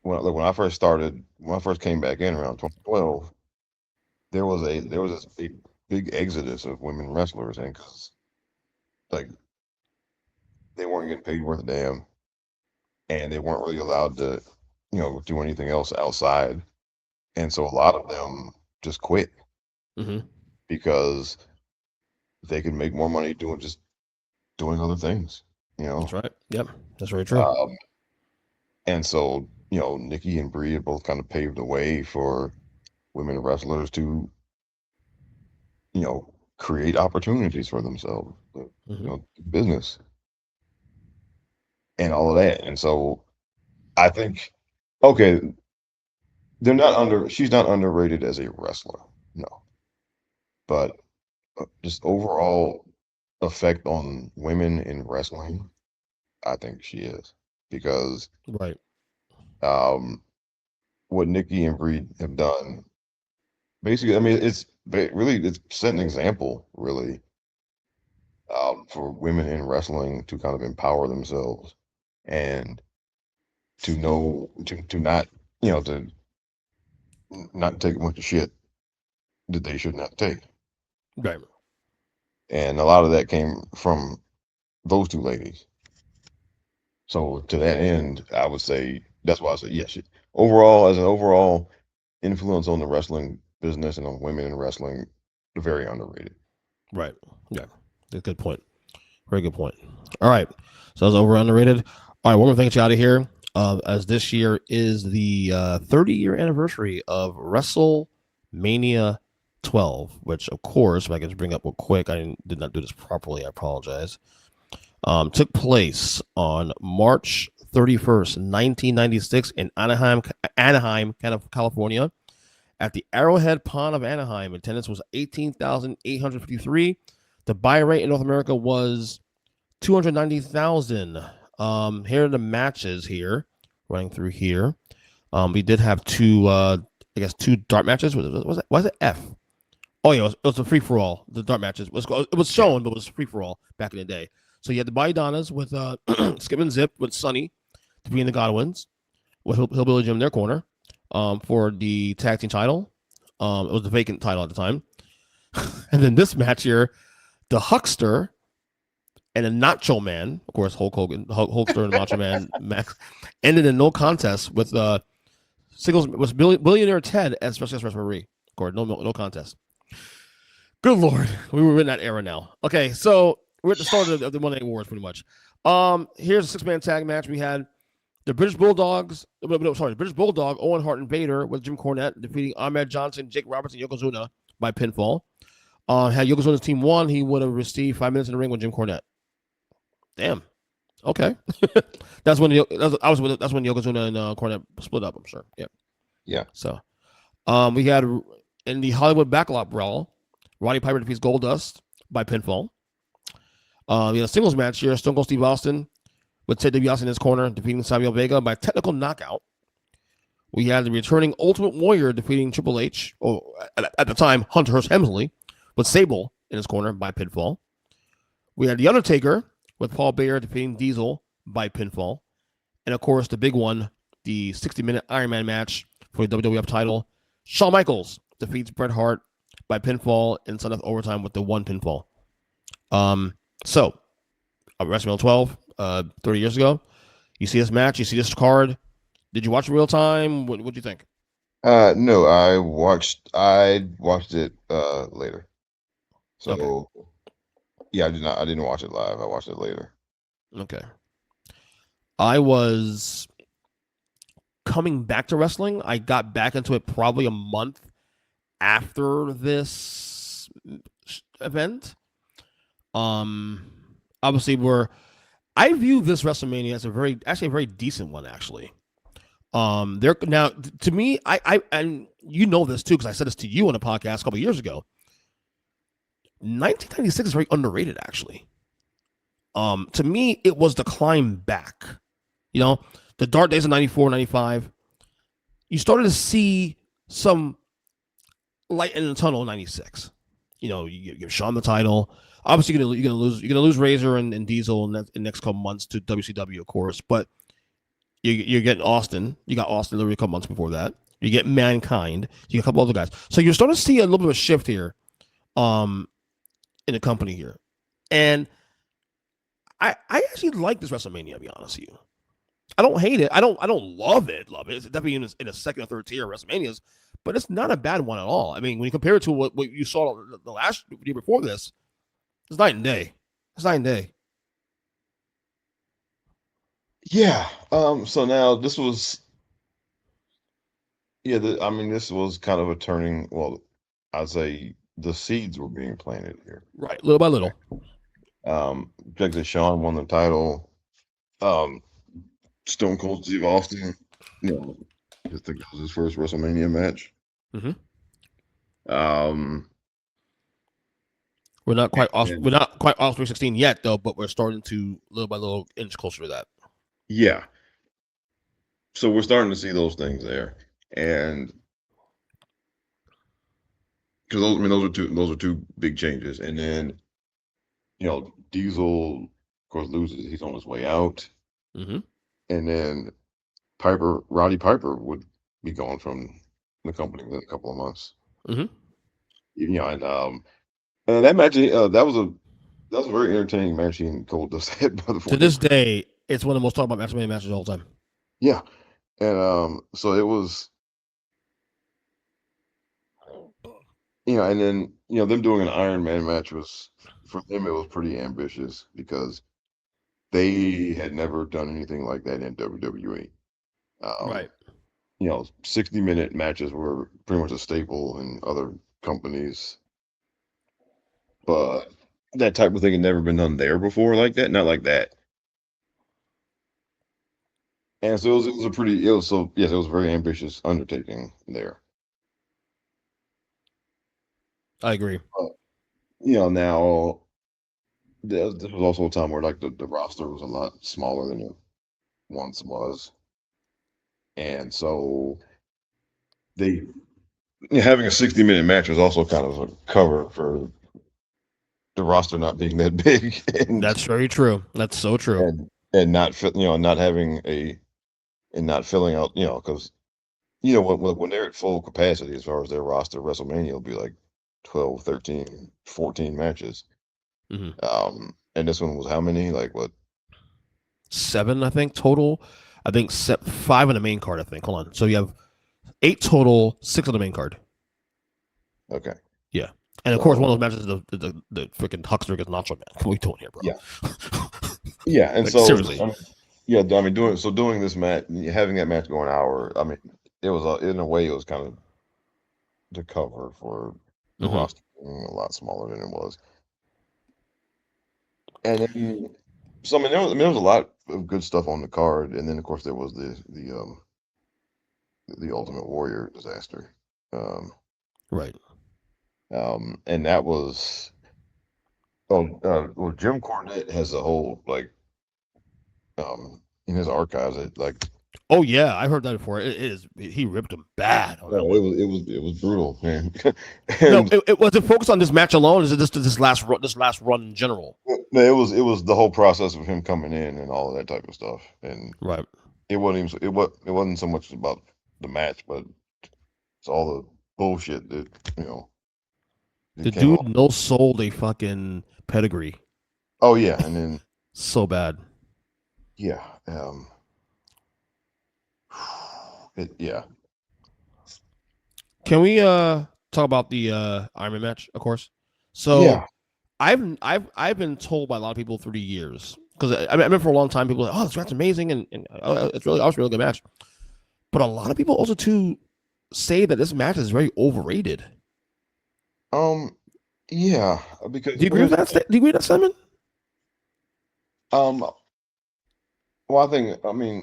when I first came back in around 2012, there was a big exodus of women wrestlers, and because like they weren't getting paid worth a damn, and they weren't really allowed to, do anything else outside, and so a lot of them just quit Mm-hmm. because they could make more money doing other things, you That's know. right. Yep. That's very true. Um, and so Nikki and Brie have both kind of paved the way for women wrestlers to create opportunities for themselves, Mm-hmm. business and all of that. And so I think, okay, she's not underrated as a wrestler, no, but just overall effect on women in wrestling, I think she is because Right. um, what Nikki and Brie have done, basically, I mean, it's set an example, really, for women in wrestling to kind of empower themselves and to know to not to not take a bunch of shit that they should not take. Right. And a lot of that came from those two ladies. So to that end, I would say that's why I say yes. Overall, as an overall influence on the wrestling business and on women in wrestling, very underrated. Right. Yeah. That's a good point. Very good point. All right. So that's over underrated. All right. One more thing to get you out of here. As this year is the 30-year anniversary of WrestleMania 12, which, of course, if I can just bring up real quick, did not do this properly. I apologize. Took place on March 31st, 1996, in Anaheim, California, at the Arrowhead Pond of Anaheim. Attendance was 18,853. The buy rate in North America was 290,000. Here are the matches here, running through here. We did have two dart matches. Was it F? Oh yeah, it was a free for all. The dart matches it was Yeah. shown, but it was free for all back in the day. So you had the Baidanas with Skip and Zip with Sonny between the Godwins with Hillbilly Jim in their corner for the tag team title. It was the vacant title at the time. And then this match here, the Huckster and the Nacho Man, of course, Hulk Hogan, Hulkster and Macho Man Max, ended in no contest with singles with Billionaire Ted as special guest referee. Of course, no contest. Good lord, we were in that era now. Okay, so we're at the start of the Monday Night Wars, pretty much. Here's a six-man tag match. We had the British Bulldogs. The British Bulldog, Owen Hart and Vader with Jim Cornette defeating Ahmed Johnson, Jake Roberts, and Yokozuna by pinfall. Had Yokozuna's team won, he would have received 5 minutes in the ring with Jim Cornette. Damn. Okay. That's when Yokozuna and Cornette split up. I'm sure. Yeah. Yeah. So, we had in the Hollywood Backlot Brawl, Roddy Piper defeats Goldust by pinfall. We had a singles match here. Stone Cold Steve Austin with Ted DiBiase in his corner, defeating Samuel Vega by technical knockout. We had the returning Ultimate Warrior defeating Triple H, or at the time, Hunter Hearst Helmsley, with Sable in his corner by pinfall. We had The Undertaker with Paul Bearer defeating Diesel by pinfall. And of course, the big one, the 60-minute Iron Man match for the WWF title. Shawn Michaels defeats Bret Hart by pinfall in Sunday overtime with the one pinfall. So, WrestleMania 12, 30 years ago. You see this match, you see this card. Did you watch it real time? What do you think? No, I watched it later. Okay. So yeah, I didn't watch it live. I watched it later. Okay. I was coming back to wrestling. I got back into it probably a month after this event. Obviously, I view this WrestleMania as a very decent one, actually. There now to me, I and you know this too because I said this to you on a podcast a couple of years ago. 1996 is very underrated, actually. To me, it was the climb back. You know, the dark days of 94, 95. You started to see some light in the tunnel in 96. You know, you give Shawn the title. Obviously, you're gonna lose Razor and Diesel in the next couple months to WCW, of course. But you're getting Austin. You got Austin literally a couple months before that. You get Mankind. You get a couple other guys. So you're starting to see a little bit of a shift here, in the company here, and I actually like this WrestleMania. To be honest with you, I don't hate it. I don't love it. Love it. It's definitely in a second or third tier of WrestleManias, but it's not a bad one at all. I mean, when you compare it to what you saw the last year before this, it's night and day. It's night and day. Yeah. So now this was yeah. I mean, this was kind of a turning. Well, I'd say the seeds were being planted here. Right, little by little. Like that Sean won the title. Um, Stone Cold Steve Austin. You know, I think that was his first WrestleMania match. Mm-hmm. Um, We're not quite off. We're and not quite off 316 yet, though. But we're starting to little by little inch closer to that. yeah, so we're starting to see those things there, and because those, I mean, those are two big changes, and then Diesel, of course, loses. He's on his way out, Mm-hmm. and then Roddy Piper would be gone from the company within a couple of months. Mm-hmm. And that match, that was a very entertaining match. He and Cole just had by the To 40. this day, it's one of the most talked about WrestleMania matches of all time. Yeah, and so it was, and then them doing an Iron Man match was for them. It was pretty ambitious because they had never done anything like that in WWE. Um, Right. 60-minute matches were pretty much a staple in other companies, but that type of thing had never been done there before like that, not like that. And so it was a pretty, it was so, yes, it was a very ambitious undertaking there. I agree. But, now this was also a time where like the roster was a lot smaller than it once was. And so they having a 60-minute match was also kind of a cover for the roster not being that big That's very true. That's so true. and not not having a and not filling out because when they're at full capacity as far as their roster, WrestleMania will be like 12, 13, 14 matches. Mm-hmm. And this one was how many? Like what? 7, I think total. I think 5 on the main card. I think. Hold on. So you have 8 total, 6 on the main card. Okay. Yeah. And of course, one of those matches is the freaking Huckster against Nacho Man. What are we doing here, bro? Yeah. Yeah. And like, so, seriously. doing this match, having that match go an hour, I mean, it was in a way, it was kind of the cover for the roster being a lot smaller than it was. And then, so there was a lot of good stuff on the card, and then of course there was the Ultimate Warrior disaster. Right. And that was Jim Cornette has a whole like in his archives that like Oh yeah, I heard that before. It is he ripped him bad on that Oh, one. it was brutal, man. No, And it was it focused on this match alone. Is it just this last run in general? no, it was the whole process of him coming in and all of that type of stuff. And Right. it wasn't even it wasn't so much about the match, but it's all the bullshit that you know The that came along. dude no sold a fucking pedigree Oh yeah, and then so bad. yeah, yeah, Can we talk about the Iron Man match? Of course. So yeah. I've been told by a lot of people through the years because I remember for a long time people were like, oh, this match's amazing and it's really a really good match. But a lot of people also too say that this match is very overrated. Um, yeah, Do because you agree with that? Do you agree with that, Simon? um, well, I mean,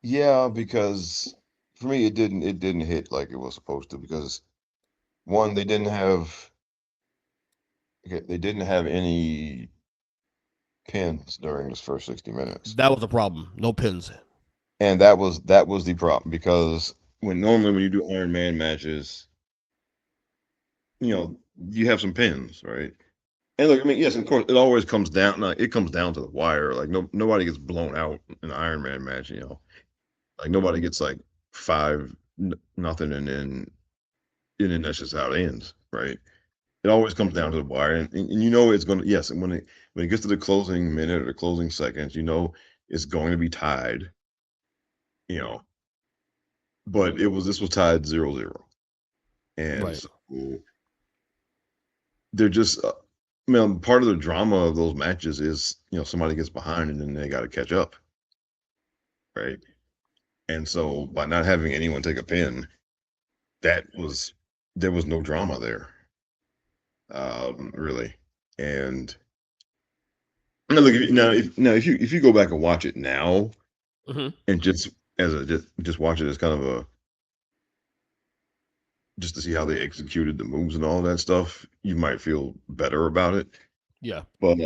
yeah, because for me, it didn't hit like it was supposed to because one, they didn't have any pins during this first 60 minutes, That was the problem. No pins. and that was the problem because when you do Iron Man matches, you know, you have some pins, right? And look, I mean, yes, of course, it always comes down. Like, it comes down to the wire. Like nobody gets blown out in an Iron Man match. You know, like nobody gets like nothing, and then that's just how it ends, right? It always comes down to the wire, and you know it's going to. Yes, and when it gets to the closing minute or the closing seconds, you know it's going to be tied. You know, but this was tied 0-0, and Right. so they're just. I mean, part of the drama of those matches is somebody gets behind and then they got to catch up, right? And so by not having anyone take a pin, that was there was no drama there, really. And now, look, if you go back and watch it now, Hmm. and just watch it as kind of a just to see how they executed the moves and all that stuff, you might feel better about it. Yeah. But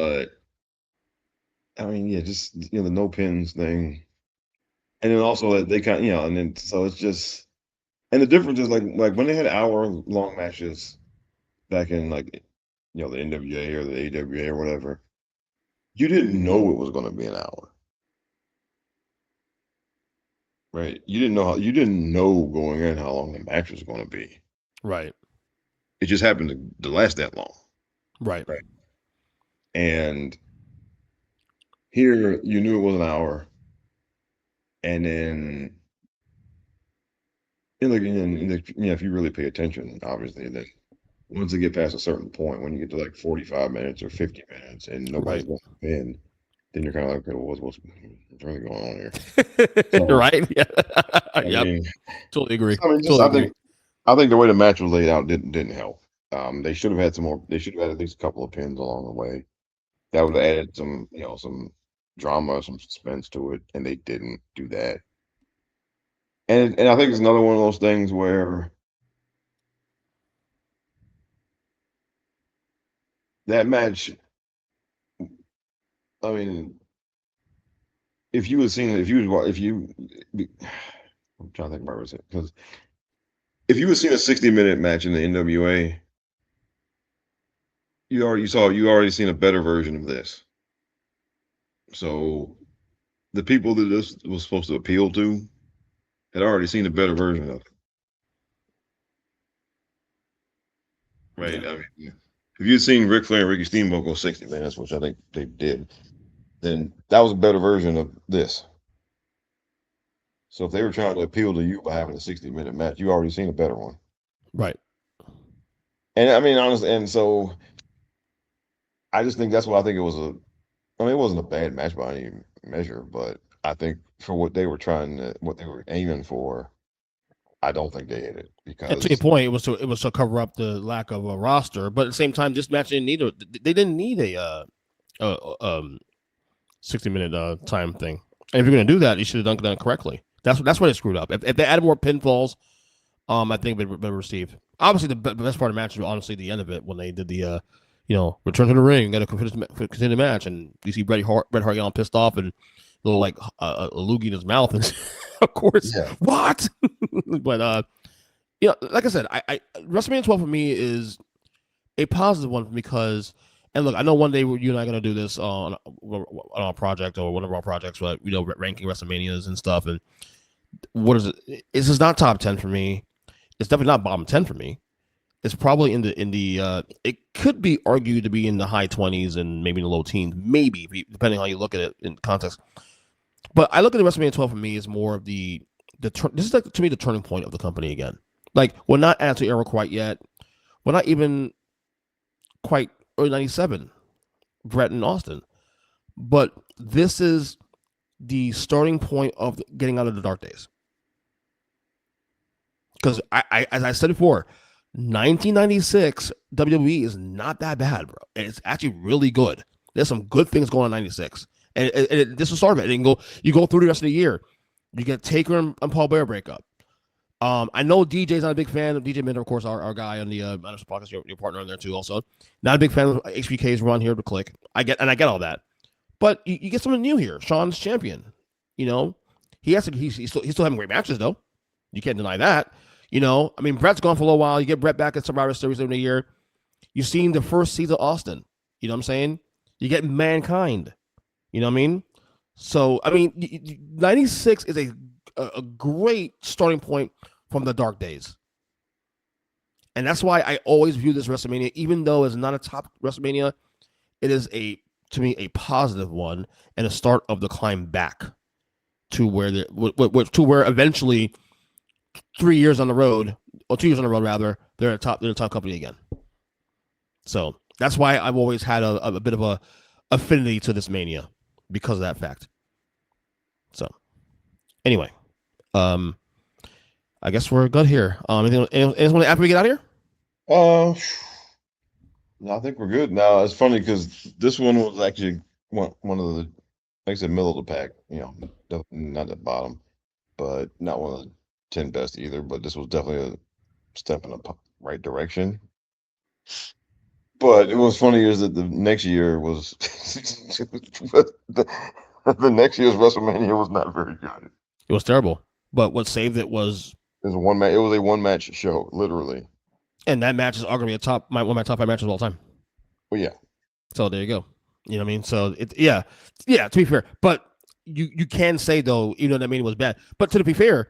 I mean, yeah, just the no pins thing, and then also that they kind, and then so it's just, and the difference is like when they had hour-long matches back in like the NWA or the AWA or whatever, you didn't know it was going to be an hour, right? You didn't know going in how long the match was going to be. Right. It just happened to last that long, Right. right? And here you knew it was an hour, and then if you really pay attention, obviously, then once they get past a certain point, when you get to like 45 minutes or 50 minutes, and nobody's Right. going to pin, then you're kind of like, okay, well, what's really going on here? So Right. Yeah. I Yep. mean, Totally agree. I mean, just Totally agree. I think the way the match was laid out didn't help. They should have had some more. They should have had at least a couple of pins along the way. That would have added some drama, some suspense to it, and they didn't do that. And I think it's another one of those things where that match. I mean, if you had seen it, if you, I'm trying to think about it because if you had seen a 60-minute match in the NWA, you already seen a better version of this. So the people that this was supposed to appeal to had already seen a better version of it, right? Yeah. I mean, if you'd seen Ric Flair and Ricky Steamboat go 60 minutes, which I think they did, then that was a better version of this. So if they were trying to appeal to you by having a 60-minute match, you already seen a better one. Right. And I mean, honestly, and so I just think that's what I think it was I mean, it wasn't a bad match by any measure, but I think for what they were aiming for, I don't think they hit it And to your because point, it was to cover up the lack of a roster, but at the same time, this match didn't need they didn't need a 60-minute time thing. And if you're gonna do that, you should have done it correctly. That's why they screwed up. If they added more pinfalls, I think they'd been received. Obviously, the best part of the match was honestly the end of it when they did the return to the ring, got to continue the match, and you see Bret Hart getting all pissed off, and little like a loogie in his mouth, and of course, Yeah. what? But like I said, I WrestleMania 12 for me is a positive one because, and look, I know one day you and I are gonna do this on our project or one of our projects, but ranking WrestleManias and stuff. And what is it? This is not top 10 for me. It's definitely not bottom 10 for me. It's probably in the it could be argued to be in the high 20s and maybe in the low teens, maybe depending on how you look at it in context. But I look at the WrestleMania 12 for me as more of this is like to me the turning point of the company again. Like we're not Attitude Era quite yet. We're not even quite early 97, Brett and Austin. But this is the starting point of getting out of the dark days. Because as I said before, 1996 WWE is not that bad, bro. And it's actually really good. There's some good things going on in 96. And this is start of it. And you go through the rest of the year. You get Taker and Paul Bearer breakup. I know DJ's not a big fan of DJ Minder, of course, our guy on the Earnestly podcast, your partner on there too. Also, not a big fan of HBK's run here to Click. I get all that, but you get something new here. Sean's champion. He's still having great matches though. You can't deny that. I mean, Brett's gone for a little while. You get Brett back at Survivor Series in a year. You've seen the first season of Austin. You know what I'm saying? You get Mankind. You know what I mean? So I mean, 96 is a great starting point from the dark days. And that's why I always view this WrestleMania, even though it's not a top WrestleMania, it is to me a positive one and a start of the climb back to where where eventually 3 years on the road, or 2 years on the road rather, they're a top company again. So that's why I've always had a bit of a affinity to this Mania because of that fact. So anyway. I guess we're good here. Anything after we get out of here? No, I think we're good. Now it's funny because this one was actually one of the, like I said, middle of the pack. Not at the bottom, but not one of the 10 best either. But this was definitely a step in the right direction. But it was funny is that the next year was the next year's WrestleMania was not very good. It was terrible. But what saved it was a one match. It was a one match show, literally. And that match is arguably one of my top 5 matches of all time. Well, yeah. So there you go. You know what I mean? So yeah. To be fair, but you can say though, even though that Mania was bad. But to be fair,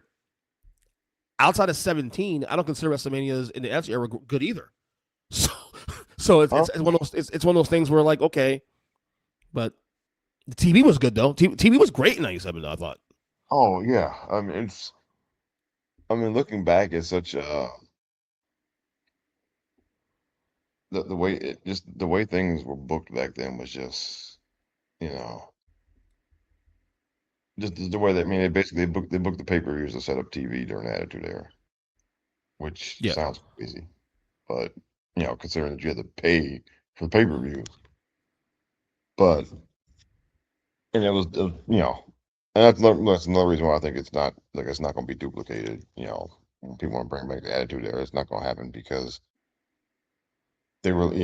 outside of 17, I don't consider WrestleManias in the Attitude Era good either. So it's one of those things where like okay, but the TV was good though. TV was great in 97 though, I thought. Oh yeah, looking back at such the way things were booked back then was just just the way that they basically booked the pay-per-views to set up TV during the Attitude Era, which sounds crazy, but considering that you had to pay for the pay-per-views, and it was and that's another reason why I think it's not going to be duplicated. When people want to bring back the Attitude Era, it's not going to happen because they really,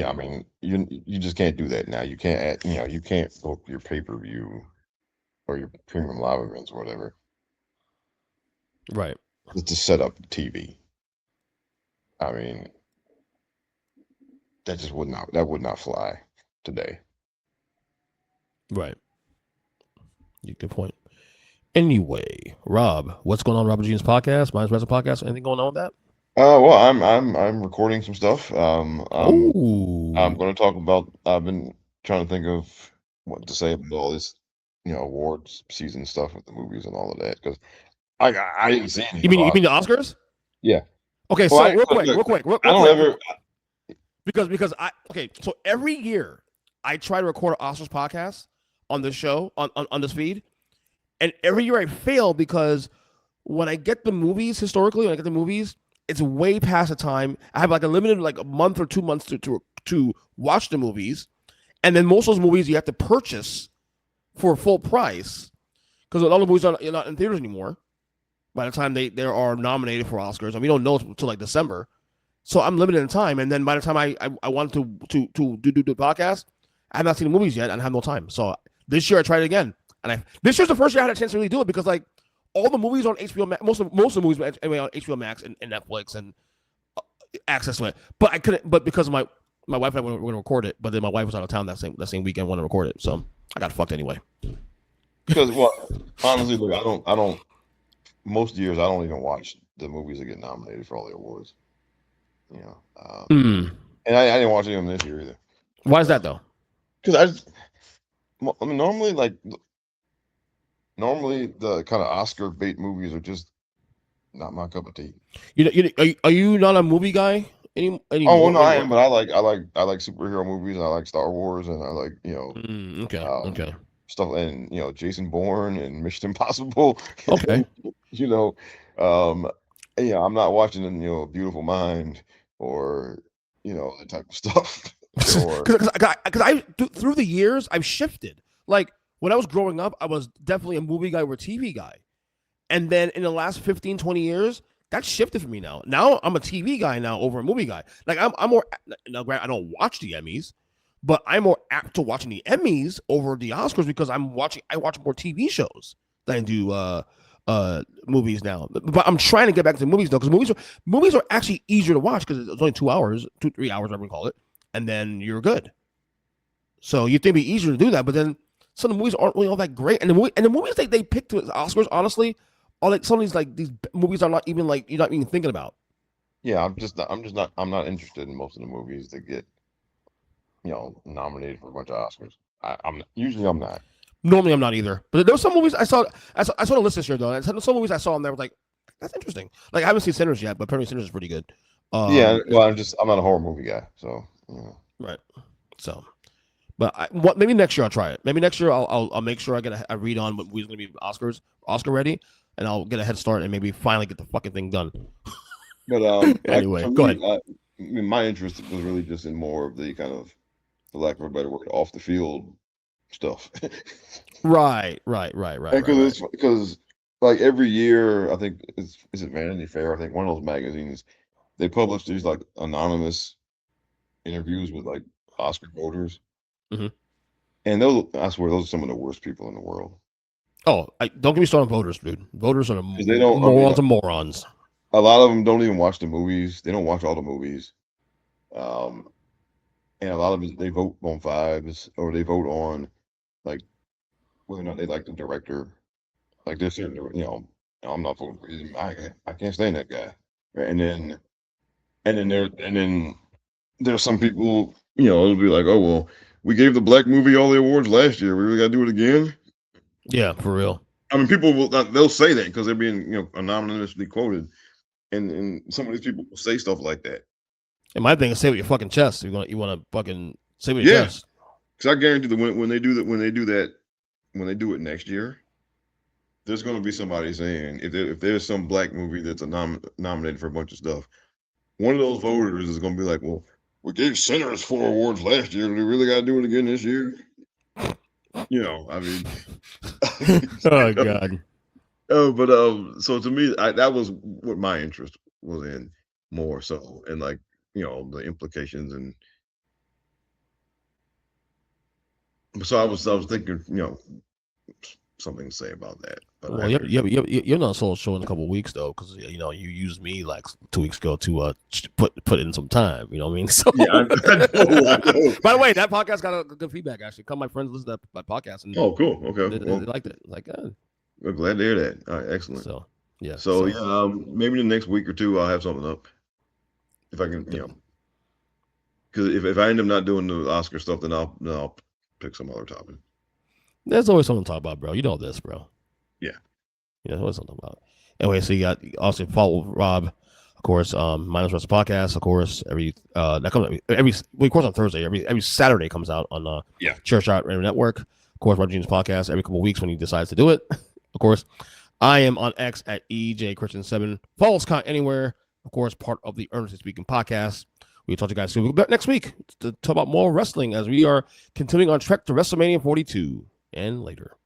you just can't do that now. You can't you can't book your pay-per-view or your premium live events or whatever, right? Just to set up TV. I mean, that would not fly today. Right. Good point. Anyway, Rob, what's going on, Robert Jean's podcast, Mine's Wrestling Podcast? Anything going on with that? Well, I'm recording some stuff. I'm going to talk about. I've been trying to think of what to say about all this, awards season stuff with the movies and all of that because I didn't see any. You mean the Oscars? Yeah. Okay, so real quick. I don't ever because so every year I try to record an Oscars podcast on this show on this feed. And every year I fail because when I get the movies, historically, it's way past the time. I have like a limited a month or 2 months to watch the movies. And then most of those movies you have to purchase for full price because a lot of movies are not in theaters anymore by the time they are nominated for Oscars. And we don't know until like December. So I'm limited in time. And then by the time I want to do the podcast, I have not seen the movies yet and I have no time. So this year I tried it again. And this year's the first year I had a chance to really do it because like all the movies on HBO Max, most of the movies anyway on HBO Max and Netflix and access to it. But I couldn't. But because of my wife and I were going to record it, but then my wife was out of town that same weekend, wanted to record it, so I got fucked anyway. Because honestly, look, I don't. Most years, I don't even watch the movies that get nominated for all the awards. You know, and I didn't watch any of them this year either. Why is that though? Because I mean, normally the kind of Oscar bait movies are just not my cup of tea. Are you not a movie guy anymore? Oh well, no, I am, but I like superhero movies, and I like Star Wars, and I like okay. stuff, and Jason Bourne and Mission Impossible. Okay. I'm not watching A Beautiful Mind or that type of stuff. Because I through the years I've shifted. Like when I was growing up, I was definitely a movie guy or a TV guy, and then in the last 15, 20 years, that shifted for me now. Now I'm a TV guy now over a movie guy. Like I'm more now. I don't watch the Emmys, but I'm more apt to watching the Emmys over the Oscars because I watch more TV shows than I do movies now. But I'm trying to get back to movies though, because movies are actually easier to watch because it's only 2 hours, 3 hours, whatever you call it, and then you're good. So you think it'd be easier to do that, but then some of the movies aren't really all that great. And the movies they pick to Oscars, honestly, are like some of these movies are not even like you're not even thinking about. Yeah, I'm not interested in most of the movies that get nominated for a bunch of Oscars. I'm not. Normally, I'm not either. But there were some movies I saw the list this year though. And some movies I saw and they were like, that's interesting. Like I haven't seen Sinners yet, but apparently Sinners is pretty good. Yeah, well, I'm not a horror movie guy, so right. So, but maybe next year I'll try it. Maybe next year I'll make sure I get a read on what movies going to be Oscar ready, and I'll get a head start and maybe finally get the fucking thing done. But anyway, go ahead. I mean, my interest was really just in more of the kind of, for lack of a better word, off the field stuff. Right. Because like every year, I think is it Vanity Fair? I think one of those magazines, they publish these like anonymous interviews with like Oscar voters, and I swear those are some of the worst people in the world. Oh, don't get me started on voters, dude. Voters are morons and morons. A lot of them don't even watch the movies. They don't watch all the movies. And a lot of them, they vote on fives, or they vote on like whether or not they like the director. Like they're saying, I'm not voting for him. I can't stand that guy. Right? And then there's some people, it'll be like, oh well, we gave the black movie all the awards last year. We really got to do it again. Yeah, for real. I mean, they'll say that because they're being anonymously quoted, and some of these people will say stuff like that. And my thing is, say with your fucking chest. You want to fucking say with your chest. Because I guarantee that when they do it next year, there's going to be somebody saying if there's some black movie that's nominated for a bunch of stuff, one of those voters is going to be like, well, we gave Sinners 4 awards last year. Do we really got to do it again this year? I mean. Oh God. But so to me, that was what my interest was in more so, and like the implications, and so I was thinking something to say about that. But well, you're not solo show in a couple of weeks though, because you used me like 2 weeks ago to put in some time. You know what I mean? So yeah, I know. By the way, that podcast got a good feedback actually. My friends listen to that podcast and cool. Okay, they liked it. Like we're glad to hear that. All right, excellent. So yeah. So maybe the next week or two I'll have something up if I can, because if I end up not doing the Oscar stuff, then I'll pick some other topic. There's always something to talk about, bro. You know this, bro. Yeah. There's always something about. Anyway, so you got also follow Rob, of course. Minus Wrestling Podcast, of course. That comes of course on Thursday. Every Saturday comes out on Chair Shot Radio Network. Of course, Roger Genius Podcast every couple of weeks when he decides to do it. Of course, I am on X at EJChristian7. Follow us anywhere. Of course, part of the Earnestly Speaking podcast. We'll talk to you guys soon. We'll be back next week to talk about more wrestling as we are continuing on trek to WrestleMania 42 and later.